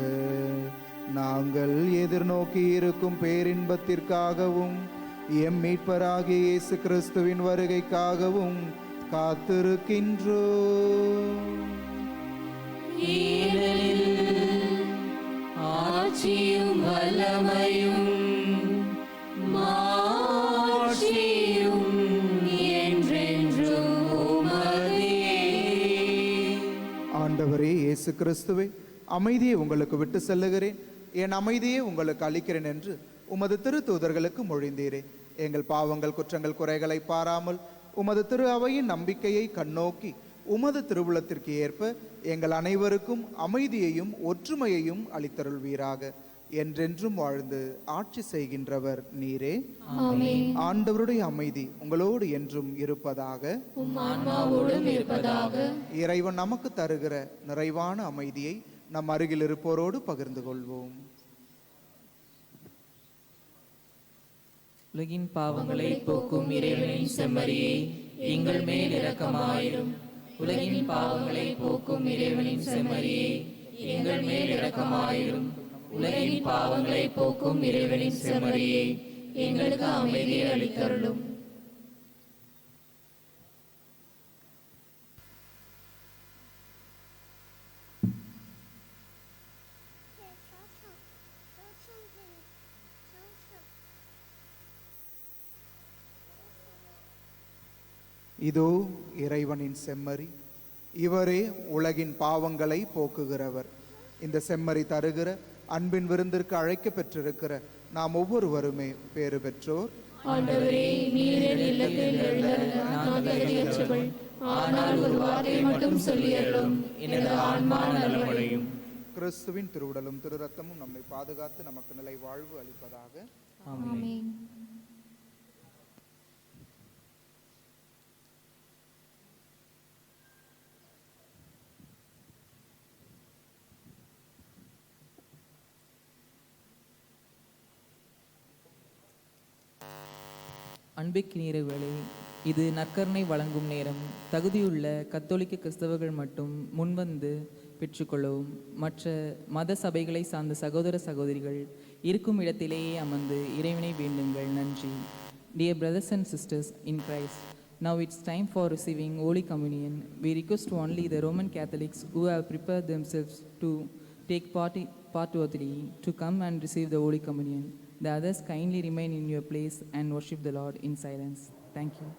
நாங்கள் எதிர்நோக்கி இருக்கும் பேரின்பத்திற்காகவும் எம் மீட்பராகிய இயேசு கிறிஸ்துவின் வருகைக்காகவும் காத்திருக்கின்றோம். ஏனெனில் ஆட்சியும் வல்லமையும் மாட்சியும் என்றென்றும் உமதே. ஆண்டவரே இயேசு கிறிஸ்துவே, அமைதியை உங்களுக்கு விட்டு செல்லுகிறேன், என் அமைதியை உங்களுக்கு அளிக்கிறேன் என்று உமது திரு தூதர்களுக்கு மொழிந்தீரே. எங்கள் பாவங்கள் குற்றங்கள் குறைகளை பாராமல் உமது திரு அவையின் நம்பிக்கையை கண்ணோக்கி உமது திருவுளத்திற்கு ஏற்ப எங்கள் அனைவருக்கும் அமைதியையும் ஒற்றுமையையும் அளித்தருள்வீராக. என்றென்றும் வாழ்ந்து ஆட்சி செய்கின்றவர் நீரே. ஆண்டவருடைய அமைதி உங்களோடு என்றும் இருப்பதாக. இறைவன் நமக்கு தருகிற நிறைவான அமைதியை நம் அருகில் இருப்போரோடு பகிர்ந்து கொள்வோம். உலகின் பாவங்களை போக்கும் இறைவனின் செம்மறியே, எங்கள் மேல் இரக்கமாயிரும். உலகின் பாவங்களை போக்கும் இறைவனின் செம்மறியே, எங்கள் மேல் இரக்கமாயிரும். உலகின் பாவங்களை போக்கும் இறைவனின் செம்மறியே, எங்களுக்கு அமைதியை அளித்தருளும். இதோ இறைவனின் செம்மறி, இவரே உலகின் பாவங்களை போக்குகிறவர். இந்த செம்மறி தருகிற அன்பின் விருந்திற்கு அழைக்க பெற்றிருக்கிற நாம் ஒவ்வொருவருமே பேறு பெற்றோர். ஆண்டவரே, நீர் என் இல்லத்தில் எழுந்த நான் தகுதியற்றவள். ஆனால் ஒரு வார்த்தை மட்டும் சொல்லியருளும், எனது ஆன்மா நலமடையும். கிறிஸ்துவின் திருவுடலும் திரு ரத்தமும் நம்மை பாதுகாத்து நமக்கு நிலை வாழ்வு அளிப்பதாக. ஆமென். அன்பிற்கினியர்களே, இது நற்கருணை வழங்கும் நேரம். தகுதியுள்ள கத்தோலிக்க கிறிஸ்தவர்கள் மட்டும் முன்வந்து பெற்றுக்கொள்ளவும். மற்ற மத சபைகளை சார்ந்த சகோதர சகோதரிகள் இருக்கும் இடத்திலேயே அமர்ந்து இறைவனை வேண்டுங்கள். நன்றி. Dear brothers and sisters in Christ, now it's time for receiving Holy Communion. We request only the Roman Catholics who have prepared themselves to take part worthily to come and receive the Holy Communion. The others kindly remain in your place and worship the Lord in silence. Thank you.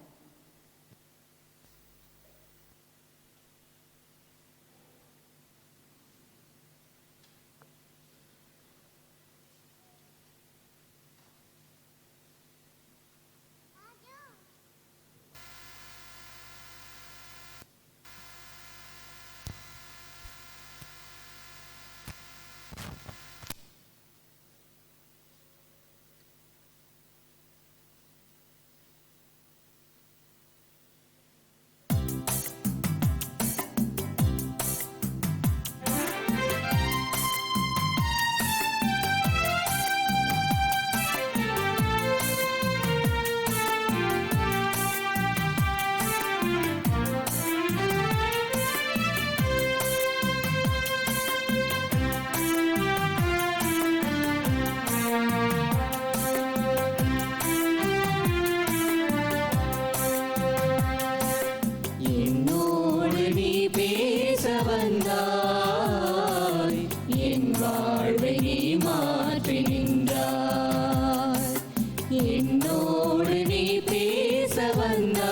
என்னோடு நீ பேச வந்தாய்,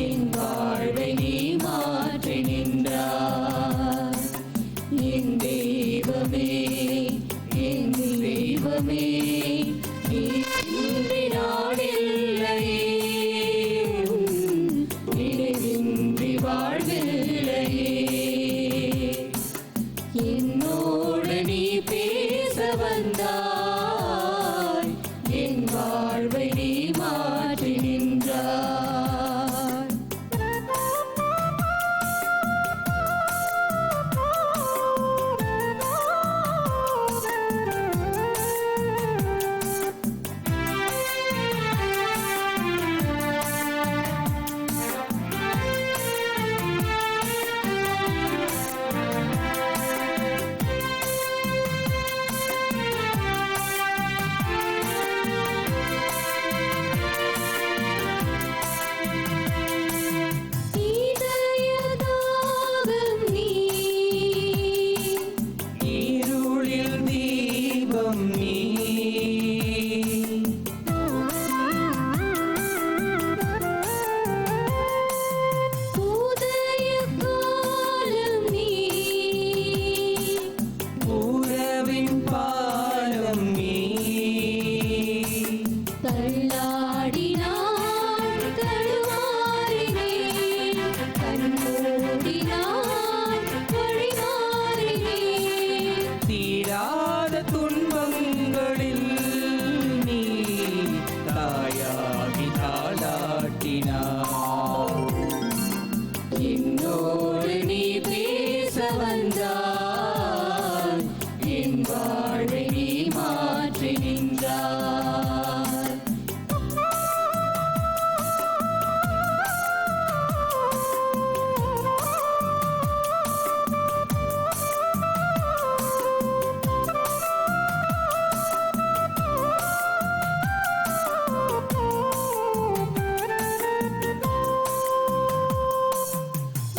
என் வாழ்வை நீ மாற்றி நின்றாய். என் தெய்வமே, என் தெய்வமே, நீ இன்றி நாடில்லையே, நினைவின்றி வாழ்வில்லையே. என்னோடு நீ பேச வந்தாய், என் வாழ்வை நீ மாற்றி நின்றாய். இதயதாகம் நீ, இருளில் தீபம் நீ, உதய காலம் நீ, உறவின் பாலம் நீ. தள்ளாடினான் தடுமாறினேன், கண்மூடினான் வழிமாறினேன். தீராத துன்பங்களில் நீ தாயாகி தாளாட்டினாய். என்னோடு நீ பேச வந்தாய், என் வாழ்வை நீ மாற்றி நின்றாய்.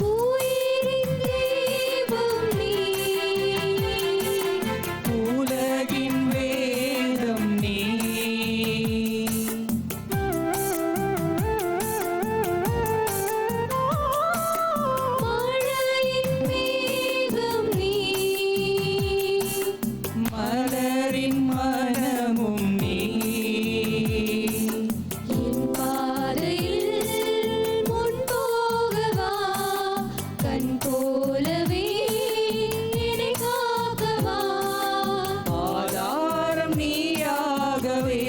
உயிரின் தீபம் நீ, உலகின் வேதம் நீ, மழையின் மேகம் நீ, மலரின் மனமும் நீ. என் பாதையில் முன் போகவா, கண் போலவே என்னை காக்கவா. ஆதாரம் நீயாகவே,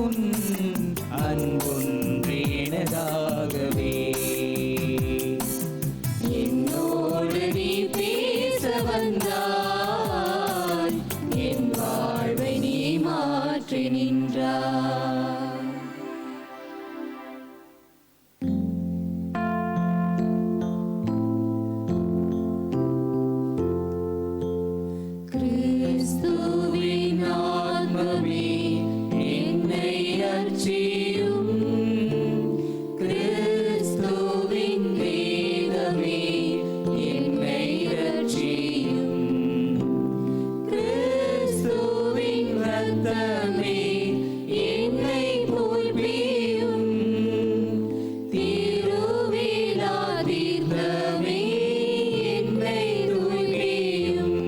உன் அன்பொன்று எனதாகவே. என்னோடு நீ பேச வந்தாய், என் வாழ்வை நீ மாற்றி நின்றாய். கிறிஸ்துவின் ஆத்மமே என்னை அர்ச்சியும், கிறிஸ்துவின் வேதமே என்னை ரட்சியும், கிறிஸ்துவின் இரத்தமே என்னை போய்ப்பியும், திருவிழா தீர்த்தமே என்னை தூய்மையும்.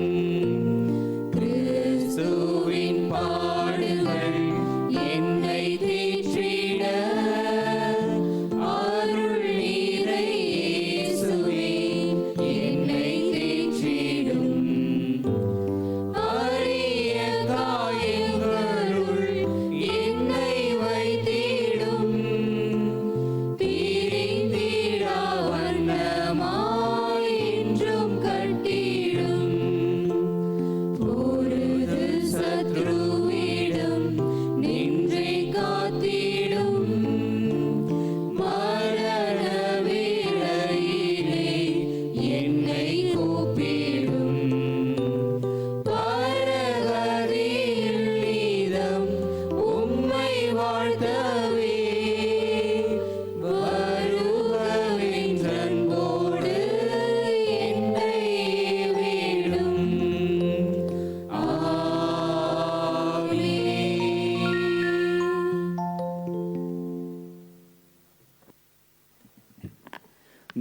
கிறிஸ்துவின் பாடுகள் என்னை தேற்றிட, அருள் நீரை இயேசுவே என்னை தேற்றிடும். அரிய காயங்கள்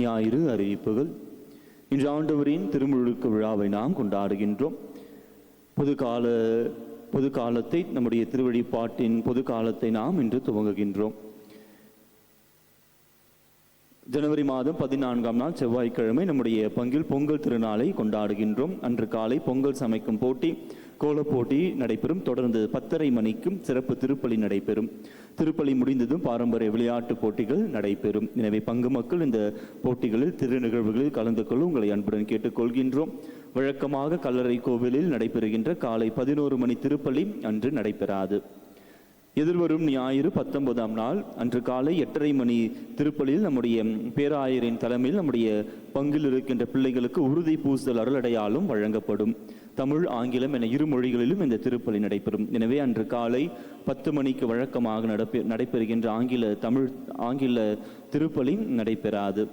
ஞாயிறு அறிவிப்புகள். இன்று ஆண்டவரின் திருமுழுக்கு விழாவை நாம் கொண்டாடுகின்றோம். பொது காலத்தை, நம்முடைய திருவழிபாட்டின் பொது காலத்தை நாம் இன்று துவங்குகின்றோம். ஜனவரி மாதம் 14ஆம் நாள் செவ்வாய்க்கிழமை நம்முடைய பங்கில் பொங்கல் திருநாளை கொண்டாடுகின்றோம். அன்று காலை பொங்கல் சமைக்கும் போட்டி, கோலப்போட்டி நடைபெறும். தொடர்ந்து 10:30 மணிக்கும் சிறப்பு திருப்பலி நடைபெறும். திருப்பலி முடிந்ததும் பாரம்பரிய விளையாட்டு போட்டிகள் நடைபெறும். எனவே பங்கு மக்கள் இந்த போட்டிகளில் திரு நிகழ்வுகளில் கலந்து கொள்ள உங்களை அன்புடன் கேட்டுக்கொள்கின்றோம். வழக்கமாக கல்லறை கோவிலில் நடைபெறுகின்ற காலை 11 மணி திருப்பலி அன்று நடைபெறாது. எதிர்வரும் ஞாயிறு 19ஆம் நாள் அன்று காலை 8:30 மணி திருப்பலியில் நம்முடைய பேராயரின் தலைமையில் நம்முடைய பங்கில் இருக்கின்ற பிள்ளைகளுக்கு உறுதி பூசுதல் அருளடையாலும் வழங்கப்படும். தமிழ், ஆங்கிலம் என இரு மொழிகளிலும் இந்த திருப்பலி நடைபெறும். எனவே அன்று காலை 10 மணிக்கு வழக்கமாக நடைபெறுகின்ற ஆங்கில திருப்பலி நடைபெறாது.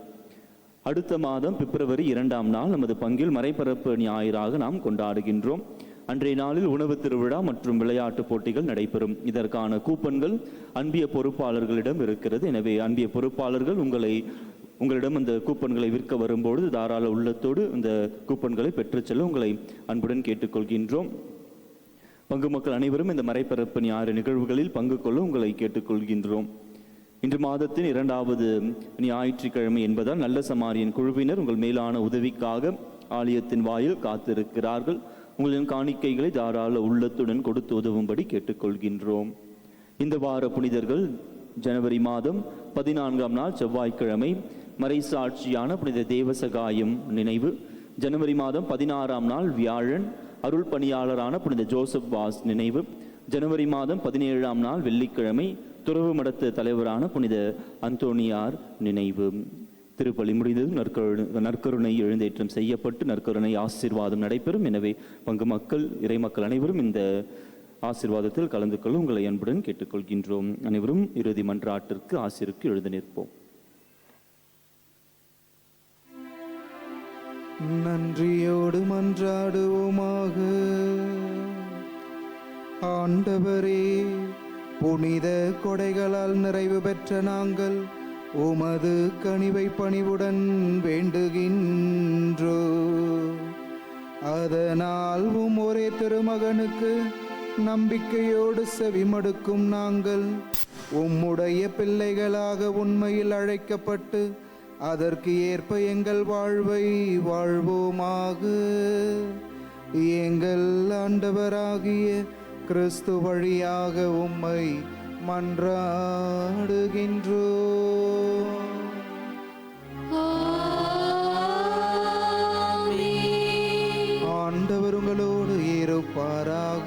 அடுத்த மாதம் பிப்ரவரி 2ஆம் நாள் நமது பங்கில் மறைபரப்பு ஞாயிறாக நாம் கொண்டாடுகின்றோம். அன்றைய நாளில் உணவு திருவிழா மற்றும் விளையாட்டு போட்டிகள் நடைபெறும். இதற்கான கூப்பன்கள் அன்பிய பொறுப்பாளர்களிடம் இருக்கிறது. எனவே அன்பிய பொறுப்பாளர்கள் உங்களிடம் அந்த கூப்பன்களை விற்க வரும்பொழுது தாராள உள்ளத்தோடு இந்த கூப்பன்களை பெற்றுச் செல்ல உங்களை அன்புடன் கேட்டுக்கொள்கின்றோம். பங்கு மக்கள் அனைவரும் இந்த மறைபரப்பு ஞாயிறு நிகழ்வுகளில் பங்கு கொள்ள உங்களை கேட்டுக்கொள்கின்றோம். இன்று மாதத்தின் 2வது ஞாயிற்றுக்கிழமை என்பதால் நல்ல சமாரியன் குழுவினர் உங்கள் மேலான உதவிக்காக ஆலயத்தின் வாயில் காத்திருக்கிறார்கள். உங்களின் காணிக்கைகளை தாராள உள்ளத்துடன் கொடுத்து உதவும்படி கேட்டுக்கொள்கின்றோம். இந்த வார புனிதர்கள்: ஜனவரி மாதம் 14ஆம் நாள் செவ்வாய்க்கிழமை மறைசாட்சியான புனித தேவசகாயம் நினைவு. ஜனவரி மாதம் 16ஆம் நாள் வியாழன் அருள் பணியாளரான புனித ஜோசப் வாஸ் நினைவு. ஜனவரி மாதம் 17ஆம் நாள் வெள்ளிக்கிழமை துறவு மடத்து தலைவரான புனித அந்தோணியார் நினைவு. திருப்பலி முடிந்ததும் நற்கருணை எழுந்தேற்றம் செய்யப்பட்டு நற்கருணை ஆசீர்வாதம் நடைபெறும். எனவே பங்கு மக்கள், இறை மக்கள் அனைவரும் இந்த ஆசீர்வாதத்தில் கலந்து கொள்ள உங்களை அன்புடன் கேட்டுக்கொள்கின்றோம். அனைவரும் இறுதி மன்றாட்டிற்கு ஆசிருக்கு எழுந்து நிற்போம். நன்றியோடு மன்றாடுவோமாக. ஆண்டவரே, புனித கொடைகளால் நிறைவு பெற்ற நாங்கள் உமது கனிவை பணிவுடன் வேண்டுகின்றோ. அதனால் ஒரே திருமகனுக்கு நம்பிக்கையோடு செவிமடுக்கும் நாங்கள் உம்முடைய பிள்ளைகளாக உண்மையில் அழைக்கப்பட்டு அதற்கு ஏற்ப எங்கள் வாழ்வை வாழ்வோமாக. எங்கள் ஆண்டவராகிய கிறிஸ்து வழியாக உம்மை மன்றாடுகின்றோ. ஆண்டவர் உங்களோடு இருப்பாராக.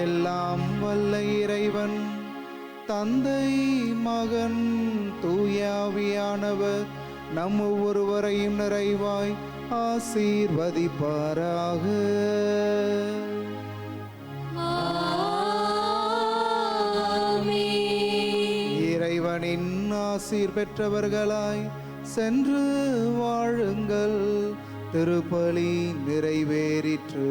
எல்லாம் வல்ல இறைவன் தந்தை, மகன், தூயாவியானவர் நம் ஒவ்வொருவரையும் நிறைவாய் ஆசீர்வதிப்பாராக. இறைவனின் ஆசீர் பெற்றவர்களாய் சென்று வாழுங்கள். திருப்பலி நிறைவேறிற்று.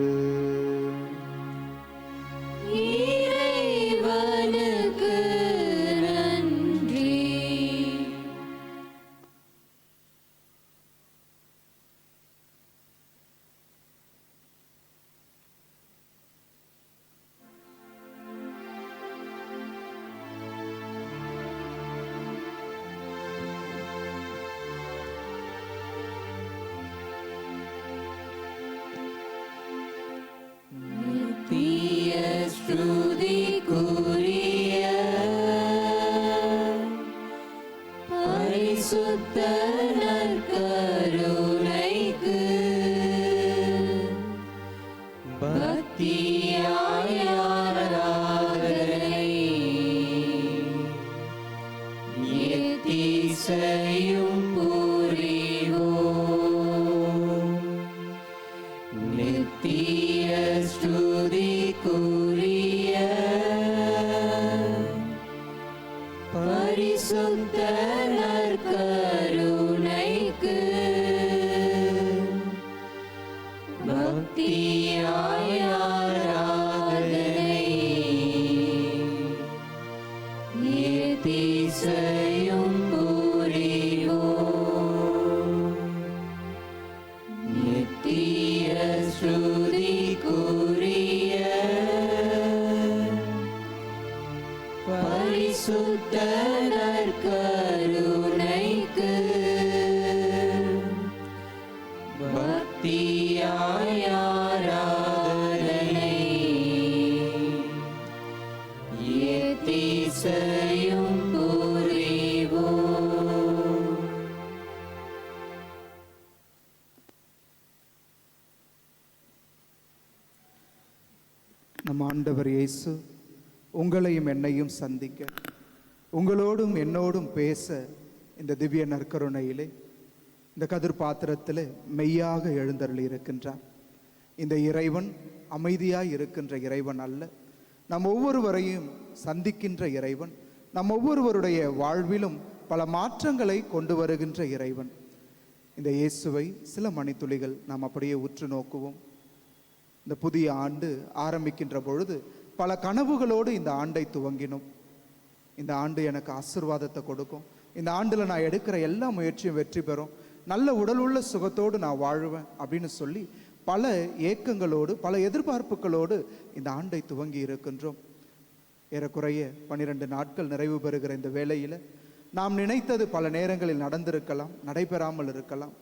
பரிசுத்த நற்கருணைக்கு நம் ஆண்டவர் இயேசு உங்களையும் என்னையும் சந்திக்க, உங்களோடும் என்னோடும் பேச இந்த திவ்ய நற்கருணையிலே இந்த கதிர் பாத்திரத்தில் மெய்யாக எழுந்தருளி இருக்கின்றார். இந்த இறைவன் அமைதியாய் இருக்கின்ற இறைவன் அல்ல, நம் ஒவ்வொருவரையும் சந்திக்கின்ற இறைவன், நம் ஒவ்வொருவருடைய வாழ்விலும் பல மாற்றங்களை கொண்டு வருகின்ற இறைவன். இந்த இயேசுவை சில மணித்துளிகள் நாம் அப்படியே உற்று நோக்குவோம். இந்த புதிய ஆண்டு ஆரம்பிக்கின்ற பொழுது பல கனவுகளோடு இந்த ஆண்டை துவங்கினோம். இந்த ஆண்டு எனக்கு ஆசீர்வாதத்தை கொடுக்கும், இந்த ஆண்டில் நான் எடுக்கிற எல்லா முயற்சியும் வெற்றி பெறும், நல்ல உடல் உள்ள சுகத்தோடு நான் வாழுவேன் அப்படின்னு சொல்லி பல ஏக்கங்களோடு பல எதிர்பார்ப்புகளோடு இந்த ஆண்டை துவங்கி இருக்கின்றோம். ஏறக்குறைய 12 நாட்கள் நிறைவு பெறுகிற இந்த வேளையில் நாம் நினைத்தது பல நேரங்களில் நடந்திருக்கலாம், நடைபெறாமல் இருக்கலாம்.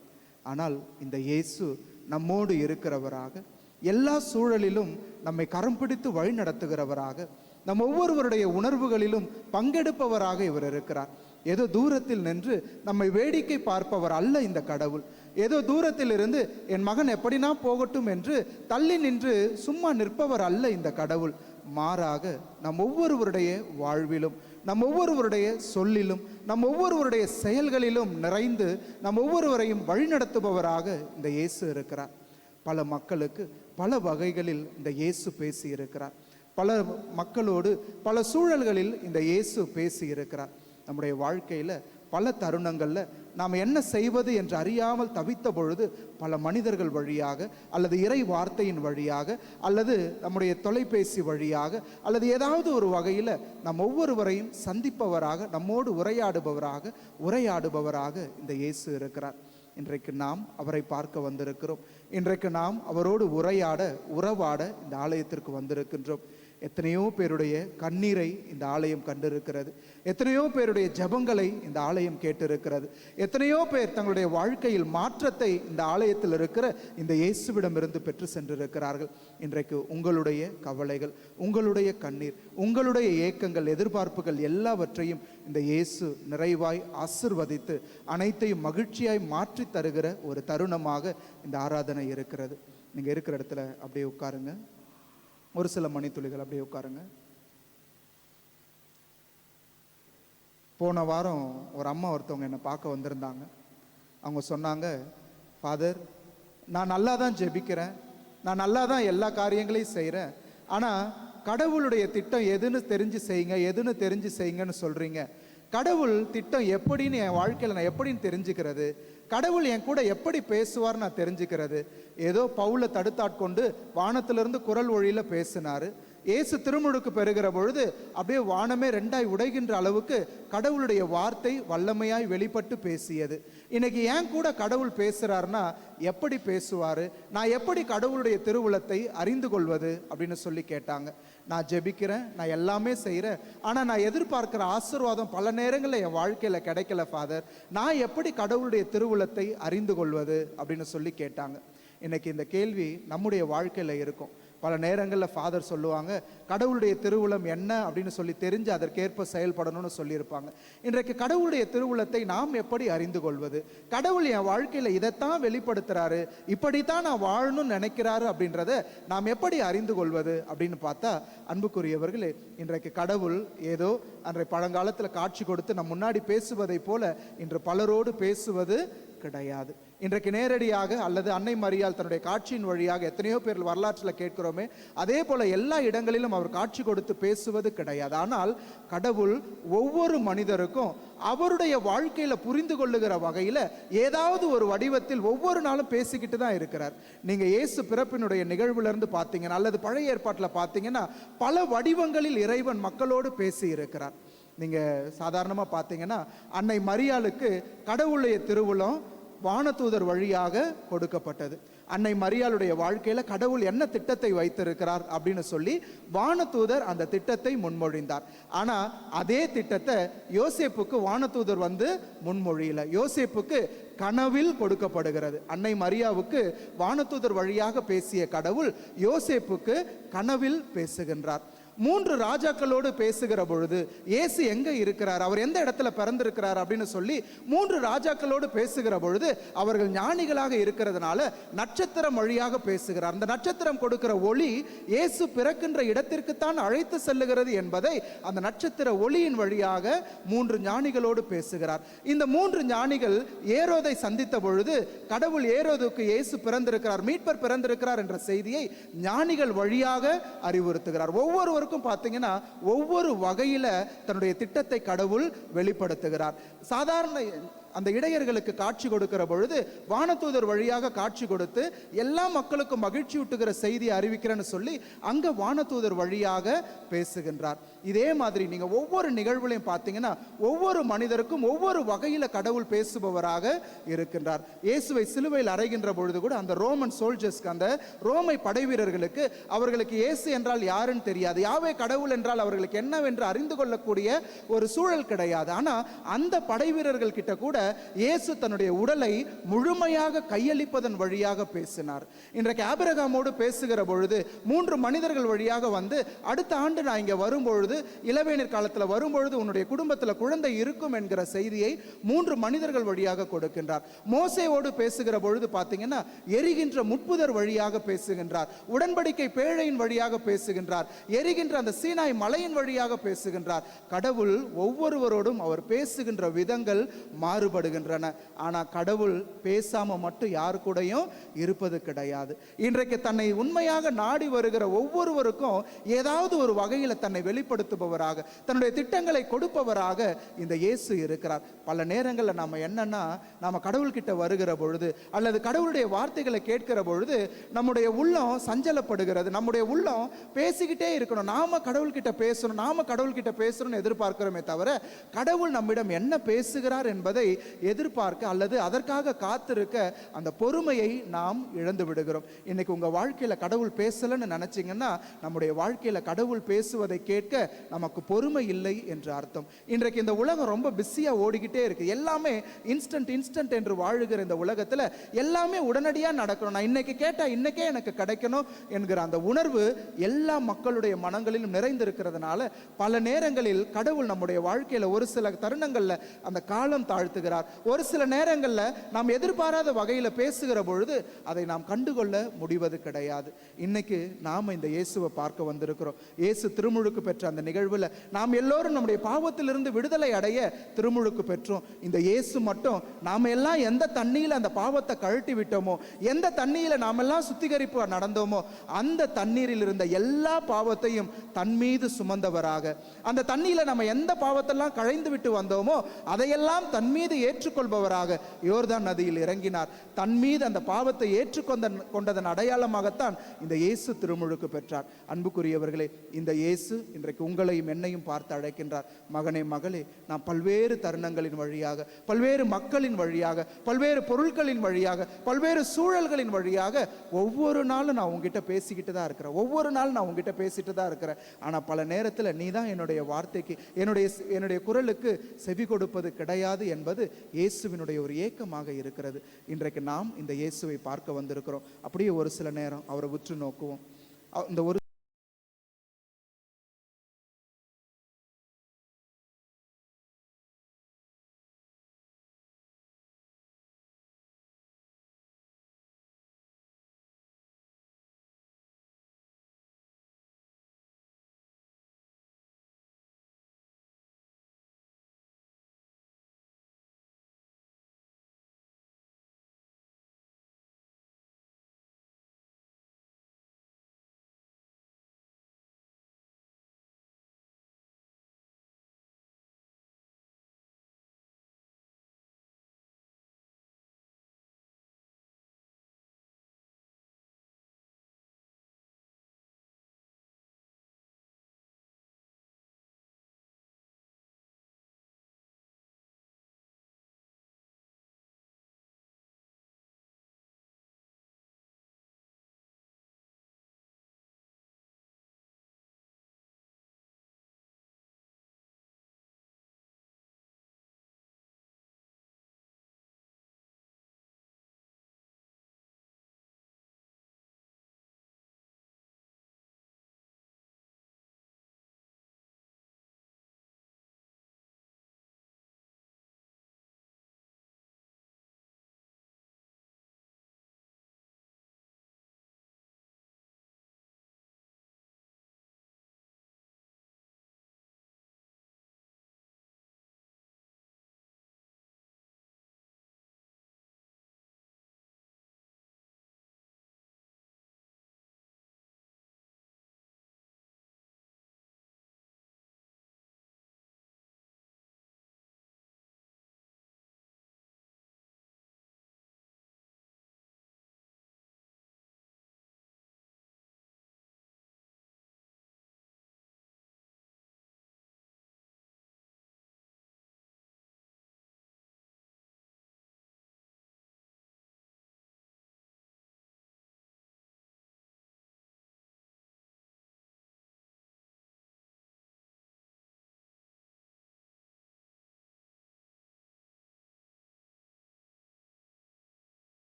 ஆனால் இந்த இயேசு நம்மோடு இருக்கிறவராக, எல்லா சூழலிலும் நம்மை கரம் பிடித்து வழி நடத்துகிறவராக, நம் ஒவ்வொருவருடைய உணர்வுகளிலும் பங்கெடுப்பவராக இவர் இருக்கிறார். ஏதோ தூரத்தில் நின்று நம்மை வேடிக்கை பார்ப்பவர் அல்ல இந்த கடவுள். ஏதோ தூரத்தில் இருந்து என் மகன் எப்படினா போகட்டும் என்று தள்ளி நின்று சும்மா நிற்பவர் அல்ல இந்த கடவுள். மாறாக நம் ஒவ்வொருவருடைய வாழ்விலும், நம் ஒவ்வொருவருடைய சொல்லிலும், நம் ஒவ்வொருவருடைய செயல்களிலும் நிறைந்து நம் ஒவ்வொருவரையும் வழிநடத்துபவராக இந்த இயேசு இருக்கிறார். பல மக்களுக்கு பல வகைகளில் இந்த இயேசு பேசி இருக்கிறார். பல மக்களோடு பல சூழல்களில் இந்த இயேசு பேசி இருக்கிறார். நம்முடைய வாழ்க்கையில் பல தருணங்களில் நாம் என்ன செய்வது என்று அறியாமல் தவித்த பொழுது பல மனிதர்கள் வழியாக, அல்லது இறை வார்த்தையின் வழியாக, அல்லது நம்முடைய தொலைபேசி வழியாக, அல்லது ஏதாவது ஒரு வகையில் நம் ஒவ்வொருவரையும் சந்திப்பவராக, நம்மோடு உரையாடுபவராக இந்த இயேசு இருக்கிறார். இன்றைக்கு நாம் அவரை பார்க்க வந்திருக்கிறோம். இன்றைக்கு நாம் அவரோடு உறவாட இந்த ஆலயத்திற்கு வந்திருக்கின்றோம். எத்தனையோ பேருடைய கண்ணீரை இந்த ஆலயம் கண்டிருக்கிறது, எத்தனையோ பேருடைய ஜெபங்களை இந்த ஆலயம் கேட்டிருக்கிறது, எத்தனையோ பேர் தங்களுடைய வாழ்க்கையில் மாற்றத்தை இந்த ஆலயத்தில் இருக்கிற இந்த இயேசுவிடமிருந்து பெற்று சென்றிருக்கிறார்கள். இன்றைக்கு உங்களுடைய கவலைகள், உங்களுடைய கண்ணீர், உங்களுடைய ஏக்கங்கள், எதிர்பார்ப்புகள் எல்லாவற்றையும் இந்த இயேசு நிறைவாய் ஆசிர்வதித்து அனைத்தையும் மகிழ்ச்சியாய் மாற்றி தருகிற ஒரு தருணமாக இந்த ஆராதனை இருக்கிறது. நீங்கள் இருக்கிற இடத்துல அப்படியே உட்காருங்க. ஒரு சில மணித்துளிகள் அப்படியே உட்காருங்க. போன வாரம் ஒரு அம்மா ஒருத்தவங்க என்னை பார்க்க வந்திருந்தாங்க. அவங்க சொன்னாங்க, ஃபாதர், நான் நல்லா தான் ஜெபிக்கிறேன், நான் நல்லா தான் எல்லா காரியங்களையும் செய்கிறேன், ஆனால் கடவுளுடைய திட்டம் எதுன்னு தெரிஞ்சு செய்யுங்கன்னு சொல்கிறீங்க. கடவுள் திட்டம் எப்படின்னு என் வாழ்க்கையில் நான் எப்படின்னு தெரிஞ்சுக்கிறது? கடவுள் என் கூட எப்படி பேசுவார் நான் தெரிஞ்சுக்கிறது? ஏதோ பவுலை தடுத்தாட்கொண்டு வானத்திலிருந்து குரல் ஒளியில் பேசினார். இயேசு திருமுழுக்கு பெறுகிற பொழுது அப்படியே வானமே 2ஆய் உடைகின்ற அளவுக்கு கடவுளுடைய வார்த்தை வல்லமையாய் வெளிப்பட்டு பேசியது. இன்னைக்கு ஏன் கூட கடவுள் பேசுகிறாருன்னா எப்படி பேசுவார், நான் எப்படி கடவுளுடைய திருவுளத்தை அறிந்து கொள்வது அப்படின்னு சொல்லி கேட்டாங்க. நான் ஜெபிக்கிறேன், நான் எல்லாமே செய்கிறேன், ஆனால் நான் எதிர்பார்க்குற ஆசீர்வாதம் பல நேரங்களில் என் வாழ்க்கையில் கிடைக்கல ஃபாதர், நான் எப்படி கடவுளுடைய திருவுளத்தை அறிந்து கொள்வது அப்படின்னு சொல்லி கேட்டாங்க. இன்னைக்கு இந்த கேள்வி நம்முடைய வாழ்க்கையில் இருக்கும். பல நேரங்களில் ஃபாதர் சொல்லுவாங்க, கடவுளுடைய திருவுளம் என்ன அப்படின்னு சொல்லி தெரிஞ்சு அதற்கேற்ப செயல்படணும்னு சொல்லியிருப்பாங்க. இன்றைக்கு கடவுளுடைய திருவுளத்தை நாம் எப்படி அறிந்து கொள்வது? கடவுள் என் வாழ்க்கையில் இதைத்தான் வெளிப்படுத்துகிறாரு, இப்படித்தான் நான் வாழணும்னு நினைக்கிறாரு அப்படின்றத நாம் எப்படி அறிந்து கொள்வது அப்படின்னு பார்த்தா, அன்புக்குரியவர்களே, இன்றைக்கு கடவுள் ஏதோ அன்றைய பழங்காலத்தில் காட்சி கொடுத்து நம் முன்னாடி பேசுவதை போல இன்று பலரோடு பேசுவது கிடையாது. இன்றைக்கு நேரடியாக அல்லது அன்னை மரியாள் தன்னுடைய காட்சியின் வழியாக எத்தனையோ பேர் வரலாற்றில் கேட்கிறோமே, அதே போல எல்லா இடங்களிலும் அவர் காட்சி கொடுத்து பேசுவது கிடையாது. ஆனால் கடவுள் ஒவ்வொரு மனிதருக்கும் அவருடைய வாழ்க்கையில புரிந்து கொள்ளுகிற வகையில் ஏதாவது ஒரு வடிவத்தில் ஒவ்வொரு நாளும் பேசிக்கிட்டு தான் இருக்கிறார். நீங்க இயேசு பிறப்பினுடைய நிகழ்வுல இருந்து பார்த்தீங்கன்னா, அல்லது பழைய ஏற்பாட்டில் பார்த்தீங்கன்னா, பல வடிவங்களில் இறைவன் மக்களோடு பேசி இருக்கிறார். நீங்க சாதாரணமா பார்த்தீங்கன்னா, அன்னை மரியாளுக்கு கடவுளுடைய திருவுளம் வானதூதர் வழியாக கொடுக்கப்பட்டது. அன்னை மரியாளுடைய வாழ்க்கையில கடவுள் என்ன திட்டத்தை வைத்திருக்கிறார் அப்படின்னு சொல்லி வானதூதர் அந்த திட்டத்தை முன்மொழிந்தார். ஆனா அதே திட்டத்தை யோசேப்புக்கு வானதூதர் வந்து முன்மொழியல. யோசேப்புக்கு கனவில் கொடுக்கப்படுகிறது. அன்னை மரியாவுக்கு வானதூதர் வழியாக பேசிய கடவுள் யோசேப்புக்கு கனவில் பேசுகின்றார். 3 ராஜாக்களோடு பேசுகிற பொழுது இயேசு எங்க இருக்கிறார், அவர் எந்த இடத்துல பிறந்திருக்கிறார் அப்படின்னு சொல்லி 3 ராஜாக்களோடு பேசுகிற பொழுது அவர்கள் ஞானிகளாக இருக்கிறதுனால நட்சத்திரம் வழியாக பேசுகிறார். அந்த நட்சத்திரம் கொடுக்கிற ஒளி இயேசு பிறக்கின்ற இடத்திற்குத்தான் அழைத்து செல்லுகிறது என்பதை அந்த நட்சத்திர ஒளியின் வழியாக 3 ஞானிகளோடு பேசுகிறார். இந்த 3 ஞானிகள் ஏரோதை சந்தித்த பொழுது கடவுள் ஏரோதுக்கு இயேசு பிறந்திருக்கிறார், மீட்பர் பிறந்திருக்கிறார் என்ற செய்தியை ஞானிகள் வழியாக அறிவுறுத்துகிறார். ஒவ்வொருவருக்கும் பார்த்தீங்கன்னா ஒவ்வொரு வகையில தன்னுடைய திட்டத்தை கடவுள் வெளிப்படுத்துகிறார். சாதாரண அந்த இடையர்களுக்கு காட்சி கொடுக்கிற பொழுது வானதூதர் வழியாக காட்சி கொடுத்து எல்லா மக்களுக்கும் மகிழ்ச்சி ஊட்டுகிற செய்தியை அறிவிக்கிறேன்னு சொல்லி அங்க வானதூதர் வழியாக பேசுகின்றார். இதே மாதிரி நீங்க ஒவ்வொரு நிகழ்வுலையும் பார்த்தீங்கன்னா ஒவ்வொரு மனிதருக்கும் ஒவ்வொரு வகையில கடவுள் பேசுபவராக இருக்கின்றார். இயேசுவை சிலுவையில் அறைகின்ற பொழுது கூட அந்த ரோமன் சோல்ஜர்ஸ்க்கு, அந்த ரோமை படை வீரர்களுக்கு, அவர்களுக்கு இயேசு என்றால் யாருன்னு தெரியாது, யாவே கடவுள் என்றால் அவர்களுக்கு என்னவென்று அறிந்து கொள்ளக்கூடிய ஒரு சூழல் கிடையாது. ஆனா அந்த படை வீரர்கள் கிட்ட கூட இயேசு தன்னுடைய உடலை முழுமையாக கையளிப்பதன் வழியாக பேசினார். இன்றைக்கு ஆபிரகாமோடு பேசுகிற பொழுது 3 மனிதர்கள் வழியாக வந்து அடுத்த ஆண்டு நான் இங்க வரும்பொழுது, இளவேனிற் காலத்தில் வரும்பொழுது உன்னுடைய குடும்பத்தில் குழந்தை இருக்கும் என்கிற செய்தியை 3 மனிதர்கள் வழியாக கொடுக்கின்றார். மோசேவோடு பேசுகிற பொழுது பார்த்தீங்கன்னா எரிகின்ற முட்புதர் வழியாக பேசுகின்றார், உடன்படிக்கை பேழையின் வழியாக பேசுகின்றார், எரிகின்ற அந்த சீனாய் மலையின் வழியாக பேசுகின்றார். கடவுள் ஒவ்வொருவரோடும் அவர் பேசுகின்ற விதங்கள் மாறுபடுகின்றன. ஆனா கடவுள் பேசாம மட்டும் யாரு கூடயும் இருப்பது கிடையாது. இன்றைக்கு தன்னை உண்மையாக நாடி வருகிற ஒவ்வொருவருக்கும் ஏதாவது ஒரு வகையில் தன்னை வெளிப்படுத்துபவராக, தன்னுடைய திட்டங்களை கொடுப்பவராக இந்த இயேசு இருக்கிறார். பல நேரங்களில் நாம என்னன்னா, நாம கடவுள்கிட்ட வருகிற பொழுது அல்லது கடவுளுடைய வார்த்தைகளை கேட்கிற பொழுது நம்முடைய உள்ளம் சஞ்சலப்படுகிறது, நம்முடைய உள்ளம் பேசிக்கிட்டே இருக்கணும், நாம கடவுள்கிட்ட பேசணும், நாம கடவுள்கிட்ட பேசணும்னு எதிர்பார்க்கிறோமே தவிர கடவுள் நம்மிடம் என்ன பேசுகிறார் என்பதை எதிர்பார்க்க அல்லது அதற்காக காத்திருக்க அந்த பொறுமையை நாம் இழந்து விடுகிறோம். இன்னைக்கு உங்க வாழ்க்கையில கடவுள் பேசலன்னு நினைச்சீங்கன்னா நம்முடைய வாழ்க்கையில கடவுள் பேசுவதை கேட்க நமக்கு பொறுமை இல்லை என்று அர்த்தம். இன்றைக்கு இந்த உலகம் ரொம்ப பிஸியா ஓடிக்கிட்டே இருக்கு. எல்லாமே இன்ஸ்டன்ட் என்று வாழுகிற இந்த உலகத்துல எல்லாமே உடனடியா நடக்கணும், நான் இன்னைக்கு கேட்டா இன்னைக்கே எனக்கு கிடைக்கணும் என்கிற அந்த உணர்வு எல்லா மக்களுடைய மனங்களிலும் நிறைந்திருக்கிறதுனால பல நேரங்களில் கடவுள் நம்முடைய வாழ்க்கையில ஒரு சில தருணங்கள்ல அந்த காலம் தாழ்த்துகிறார். ஒரு சில நேரங்களில் நாம் எதிர்பாராத வகையில் பேசுகிற பொழுது அதை நாம் கண்டுகொள்ள முடிவது கிடையாது. இன்னைக்கு நாம் இந்த இயேசுவை பார்க்க வந்திருக்கிறோம். இயேசு திருமுழுக்கு பெற்ற அந்த நிகழ்வில் நாம் எல்லோரும் நம்முடைய பாவத்திலிருந்து விடுதலை அடைய திருமுழுக்கு பெற்றோம். இந்த இயேசு மட்டும் நாம் எல்லாம் எந்த தண்ணியில் அந்த பாவத்தை கழட்டி விட்டோமோ, எந்த தண்ணியில் நாம் எல்லாம் சுத்திகரிப்பு நடந்தோமோ அந்த தண்ணீரில் இருந்த எல்லா பாவத்தையும் தன் மீது சுமந்தவராக, அந்த தண்ணியில் நம்ம எந்த பாவத்தெல்லாம் கழைந்து விட்டு வந்தோமோ அதையெல்லாம் தன் மீது ஏற்றுக்கொள்பவராக யோர்தான் நதியில் இறங்கினார். தன் மீது அந்த பாவத்தை ஏற்றுக்கொண்டதன் அடையாளமாகத்தான் இந்த இயேசு திருமுழுக்கு பெற்றார். அன்புக்குரியவர்களே, இந்த இயேசு இன்றைக்கு உங்களையும் என்னையும் பார்த்து அழைக்கின்றார். மகனே, மகளே, நாம் பல்வேறு தருணங்களின் வழியாக, பல்வேறு மக்களின் வழியாக, பல்வேறு பொருட்களின் வழியாக, பல்வேறு சூழல்களின் வழியாக ஒவ்வொரு நாளும் நான் உங்ககிட்ட பேசிக்கிட்டு தான் இருக்கிறேன், ஒவ்வொரு நாளும் நான் உங்ககிட்ட பேசிட்டு தான் இருக்கிறேன். ஆனால் பல நேரத்தில் நீ தான் என்னுடைய வார்த்தைக்கு, என்னுடைய குரலுக்கு செவி கொடுப்பது கிடையாது என்பது இயேசுவினுடைய ஒரு ஏக்கமாக இருக்கிறது. இன்றைக்கு நாம் இந்த இயேசுவை பார்க்க வந்திருக்கிறோம். அப்படியே ஒரு சில நேரம் அவரை உற்று நோக்குவோம். இந்த ஒரு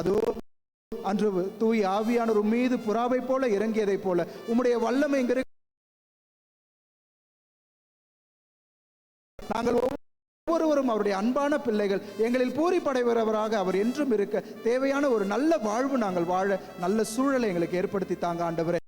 அதோ அன்று தூய் ஆவியானவர் மீது புறாவை போல இறங்கியதை போல உம்முடைய வல்லமை இங்க நாங்கள் ஒவ்வொருவரும் அவருடைய அன்பான பிள்ளைகள், எங்களில் பூரிப்படைவரவராக அவர் என்றும் இருக்க தேவையான ஒரு நல்ல வாழ்வு நாங்கள் வாழ நல்ல சூழலை எங்களுக்கு ஏற்படுத்தி தாங்க ஆண்டவரே.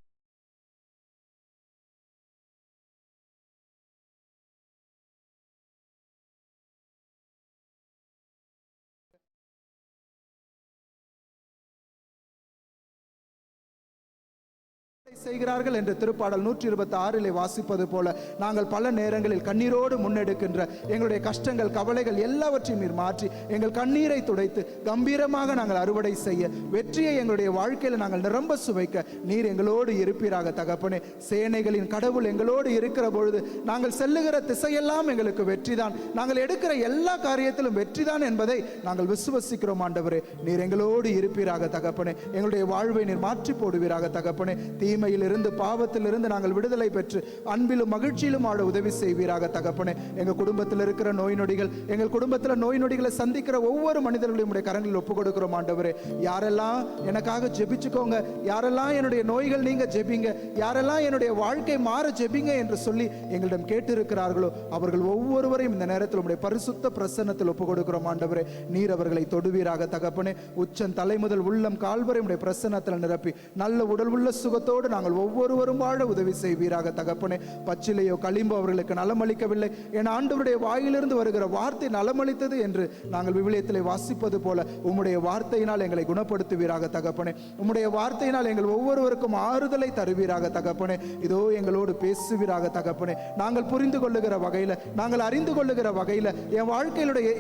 செய்கிறார்கள் என்று திருப்பாடல் 126 வாசிப்பது போல நாங்கள் பல நேரங்களில் கண்ணீரோடு முன்னெடுக்கின்ற எங்களுடைய கஷ்டங்கள் கவலைகள் எல்லாவற்றையும் நீர் மாற்றி எங்கள் கண்ணீரை துடைத்து கம்பீரமாக நாங்கள் அறுவடை செய்ய வெற்றியை எங்களுடைய வாழ்க்கையில் நாங்கள் நிரம்ப சுவைக்க நீர் எங்களோடு இருப்பீராக தகப்பனே. சேனைகளின் கடவுள் எங்களோடு இருக்கிற பொழுது நாங்கள் செல்லுகிற திசையெல்லாம் எங்களுக்கு வெற்றிதான், நாங்கள் எடுக்கிற எல்லா காரியத்திலும் வெற்றிதான் என்பதை நாங்கள் விசுவசிக்கிறோம் ஆண்டவரே. நீர் எங்களோடு இருப்பீராக தகப்பனே. எங்களுடைய வாழ்வை நீர் மாற்றி போடுவீராக தகப்பனே. தீமையிலிருந்து பாவத்திலிருந்து நாங்கள் விடுதலை பெற்று அன்பிலும் மகிழ்ச்சியிலும் ஆட உதவி செய்வீராக தகப்பனே. எங்கள் குடும்பத்தில் இருக்கிற நோய் நொடிகள், எங்கள் குடும்பத்தில் நோய் நொடிகளை சந்திக்கிற ஒவ்வொரு மனிதர்களையும் உடைய கரங்களில் ஒப்புக் கொடுக்கிறோம் ஆண்டவரே. யாரெல்லாம் எனக்காக ஜெபிச்சுக்கோங்க, யாரெல்லாம் என்னுடைய நோய்கள் நீங்க ஜெபிங்க, யாரெல்லாம் என்னுடைய வாழ்க்கை மாற ஜெபிங்க என்று சொல்லி எங்களிடம் கேட்டு இருக்கிறார்களோ அவர்கள் ஒவ்வொருவரையும் இந்த நேரத்தில் உடைய பரிசுத்த பிரசன்னத்தில் ஒப்புக் கொடுக்கிறோம் ஆண்டவரே. நீர் அவர்களை தொடுவீராக தகப்பனே. உச்சன் தலை முதல் உள்ளம் கால்வரை உடைய பிரசன்னத்தில் நிரப்பி நல்ல உடல் உள்ள சுகத்தோடு நாங்கள் ஒவ்வொருவரும் வாழ உதவி செய்வீராக தகப்பனே. பச்சிலையோ களிம்போ அவர்களுக்கு நலமளிக்கவில்லை, என் ஆண்டவருடைய வாயிலிருந்து வருகிற வார்த்தை நலமளித்தது என்று நாங்கள் விவிலியத்திலே வாசிப்பது போல உம்முடைய வார்த்தையினால் எங்களை குணப்படுத்துவீராக தகப்பனே. உம்முடைய வார்த்தையினால் எங்கள் ஒவ்வொருவருக்கும் ஆறுதலை தருவீராக தகப்பனே. இதோ எங்களோடு பேசுவீராக தகப்பனே. நாங்கள் புரிந்து கொள்ளுகிற வகையில், நாங்கள் அறிந்து கொள்ளுகிற வகையில்,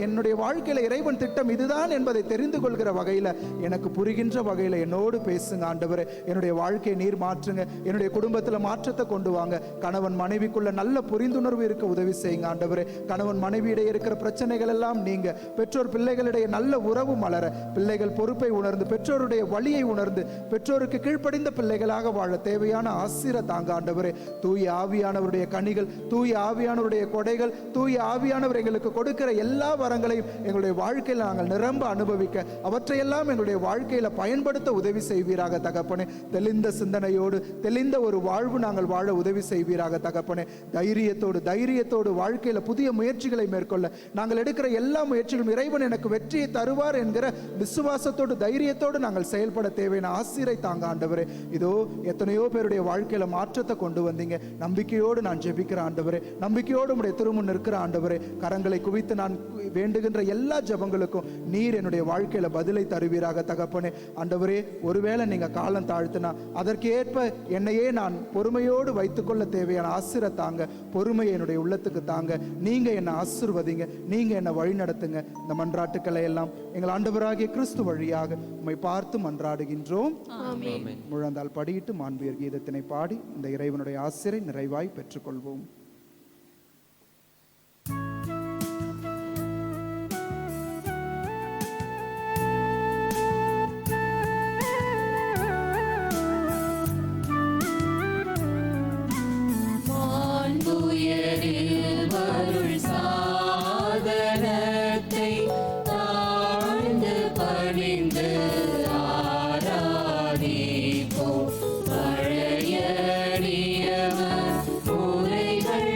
என்னுடைய வாழ்க்கையில இறைவன் திட்டம் இதுதான் என்பதை தெரிந்து கொள்கிற வகையில், எனக்கு புரிகின்ற வகையில் என்னோடு பேசுங்க ஆண்டவரே. என்னுடைய வாழ்க்கையை நீர் மாற்றுங்க, என்னுடைய குடும்பத்தில் மாற்றத்தை கொண்டு வாங்க. கணவன் மனைவிக்குள்ள நல்ல புரிந்துணர்வு இருக்க உதவி செய்யுங்க ஆண்டவரே. கணவன் மனைவியிடையே இருக்கிற பிரச்சனைகள் எல்லாம் நீங்க, பெற்றோர் பிள்ளைகளிடையே நல்ல உறவு மலர, பிள்ளைகள் பொறுப்பை உணர்ந்து பெற்றோருடைய வழியை உணர்ந்து பெற்றோருக்கு கீழ்ப்படிந்த பிள்ளைகளாக வாழ தேவையான ஆசீரை தாங்க ஆண்டவரே. தூய ஆவியானவருடைய கனிகள், தூய ஆவியானவருடைய கொடைகள், தூய ஆவியானவர் எங்களுக்கு கொடுக்கிற எல்லா வரங்களையும் எங்களுடைய வாழ்க்கையில் நாங்கள் நிரம்ப அனுபவிக்க, அவற்றையெல்லாம் எங்களுடைய வாழ்க்கையில பயன்படுத்த உதவி செய்வீராக தகப்பனே. தெளிந்த சிந்தனையோடு தெளிந்த ஒரு வாழ்வு நாங்கள் வாழ உதவி செய்வீராக தகப்பனே. தைரியத்தோடு வாழ்க்கையில புதிய முயற்சிகளை மேற்கொள்ள, நாங்கள் எடுக்கிற எல்லா முயற்சிகளும் இறைவன் எனக்கு வெற்றியை தருவார் என்கிற விசுவாசத்தோடு தைரியத்தோடு நாங்கள் செயல்பட தேவையான ஆசீரை தாங்க ஆண்டவரே. இதோ எத்தனையோ பேருடைய வாழ்க்கையில மாற்றத்தை கொண்டு வந்தீங்க. நம்பிக்கையோடு நான் ஜெபிக்கிற ஆண்டவரே, நம்பிக்கையோடு உடைய திருமுன் நிற்கிற ஆண்டவரே. கரங்களை குவித்து நான் வேண்டுகின்ற எல்லா ஜெபங்களுக்கும் நீர் என்னுடைய வாழ்க்கையில பதிலை தருவீராக தகப்பனே. ஆண்டவரே, ஒருவேளை நீங்க காலம் தாழ்த்தினா அதற்கேற்ப என்னையே நான் பொறுமையோடு வைத்துக்கொள்ள தேவையான ஆசிரை தாங்க. பொறுமையை என்னுடைய உள்ளத்துக்கு தாங்க. நீங்க என்னை ஆசீர்வதிங்க, நீங்க என்னை வழி நடத்துங்க. இந்த மன்றாட்டுக்களை எல்லாம் எங்கள் ஆண்டவராகிய கிறிஸ்து வழியாக உம்மை பார்த்து மன்றாடுகின்றோம். முழந்தால் படியிட்டு மாண்பியர் கீதத்தினை பாடி இந்த இறைவனுடைய ஆசிரை நிறைவாய் பெற்றுக்கொள்வோம். பழைய நியம முறைகள்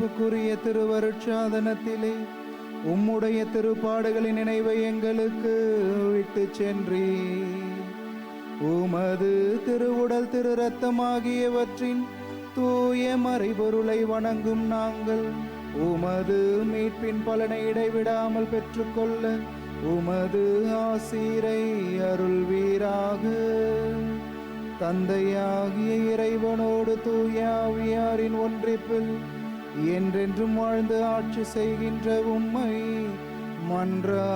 மீட்புக்குரிய திருவருட்சாதனத்திலே உம்முடைய திருப்பாடுகளின் நினைவை எங்களுக்கு விட்டு சென்றீர். உமது திருவுடல் திரு இரத்தமாகியவற்றின் தூய மறைபொருளை வணங்கும் நாங்கள் உமது மீட்பின் பலனை இடைவிடாமல் பெற்றுக்கொள்ள உமது ஆசீரை அருள்வீராக. தந்தையாகிய இறைவனோடு தூய ஆவியாரின் ஒன்றிப்பில் என்றென்றும் வாழ்ந்து ஆட்சி செய்கின்ற உம்மை மன்றாடுகின்றோ.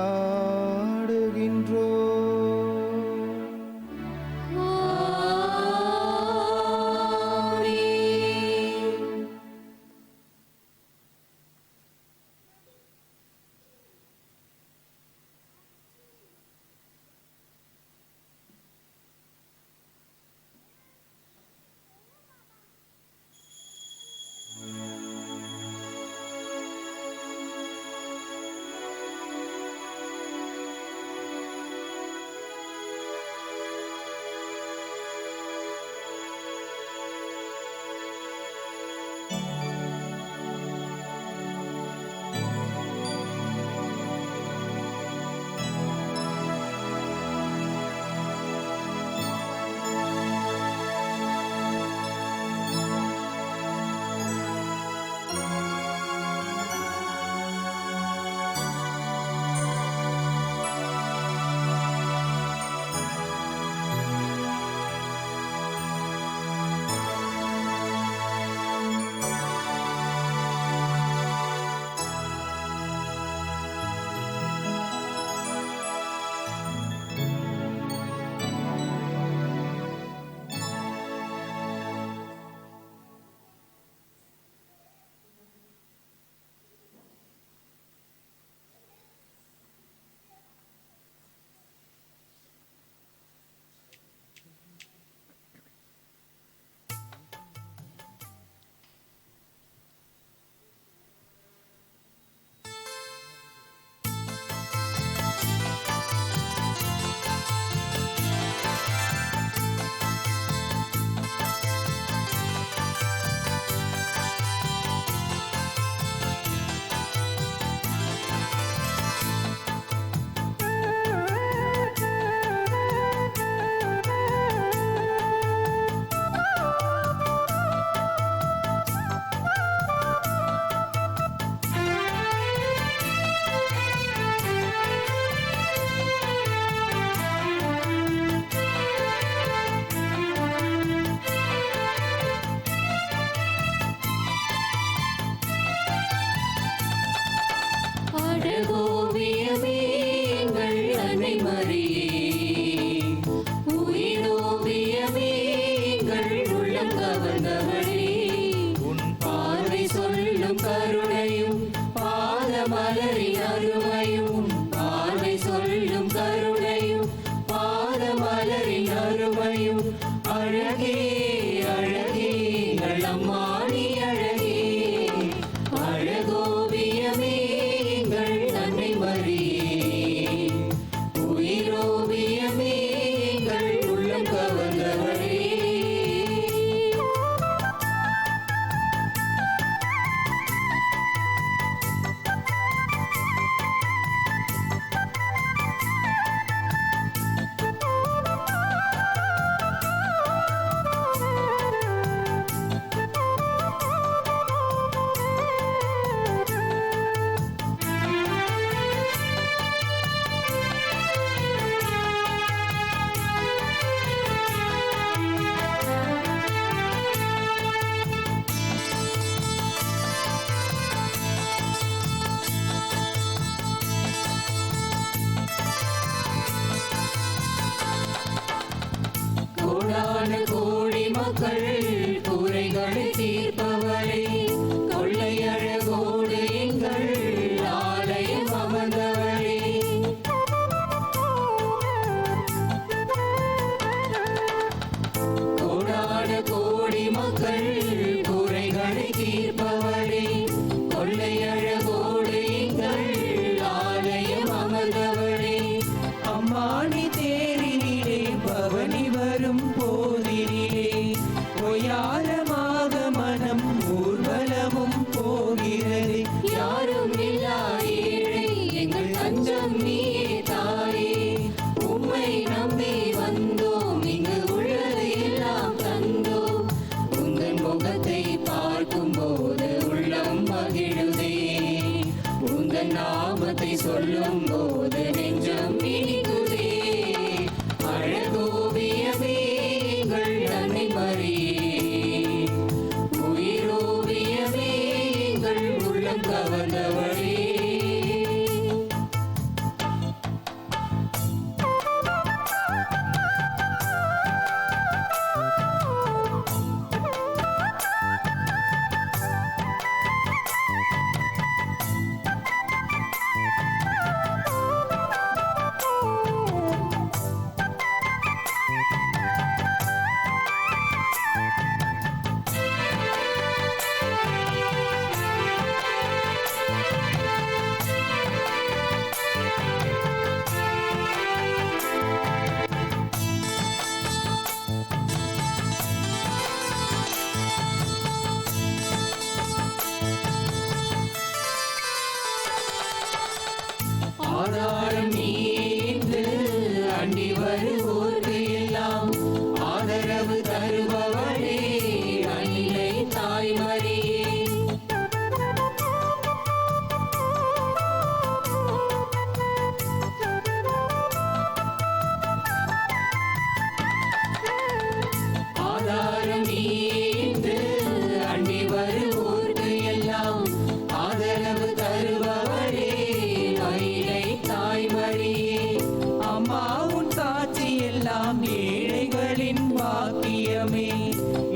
எல்லாம் ஏழைகளின் பாக்கியமே.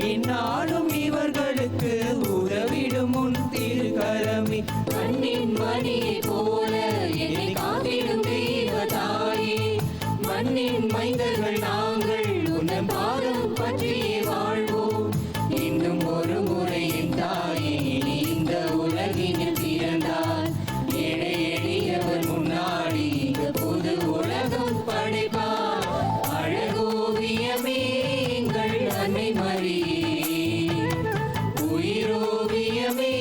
என்னாலும் இவர்களுக்கு உதவிடும் உன் திருக்கரமே. கண்ணின் மணியை போல என்னை காத்திடும் தெய்வ தாயே, மண்ணின் மைந்தர்கள் நாங்கள் உன்னம் பாதம் பற்றியே வாழ்வோம். இன்னும் ஒரு முறை என் தாயே நீ இந்த உலகினில் பிறந்தால் ஏழை எளியவர் முன்னாடி இந்த புது உலகம் படைப்பார். அழகோவியமே எங்கள் அன்னை மரியே, உயிரோவியமே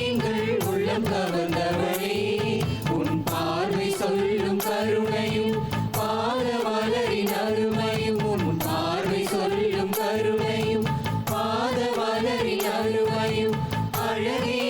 எங்கள் உள்ளம் கவர்ந்தவளே, உன் பார்வை சொல்லும் கருணையும் பாத மலரின் அருமையும், உன் பார்வை சொல்லும் கருணையும் பாத மலரின் அருமையும், அழகே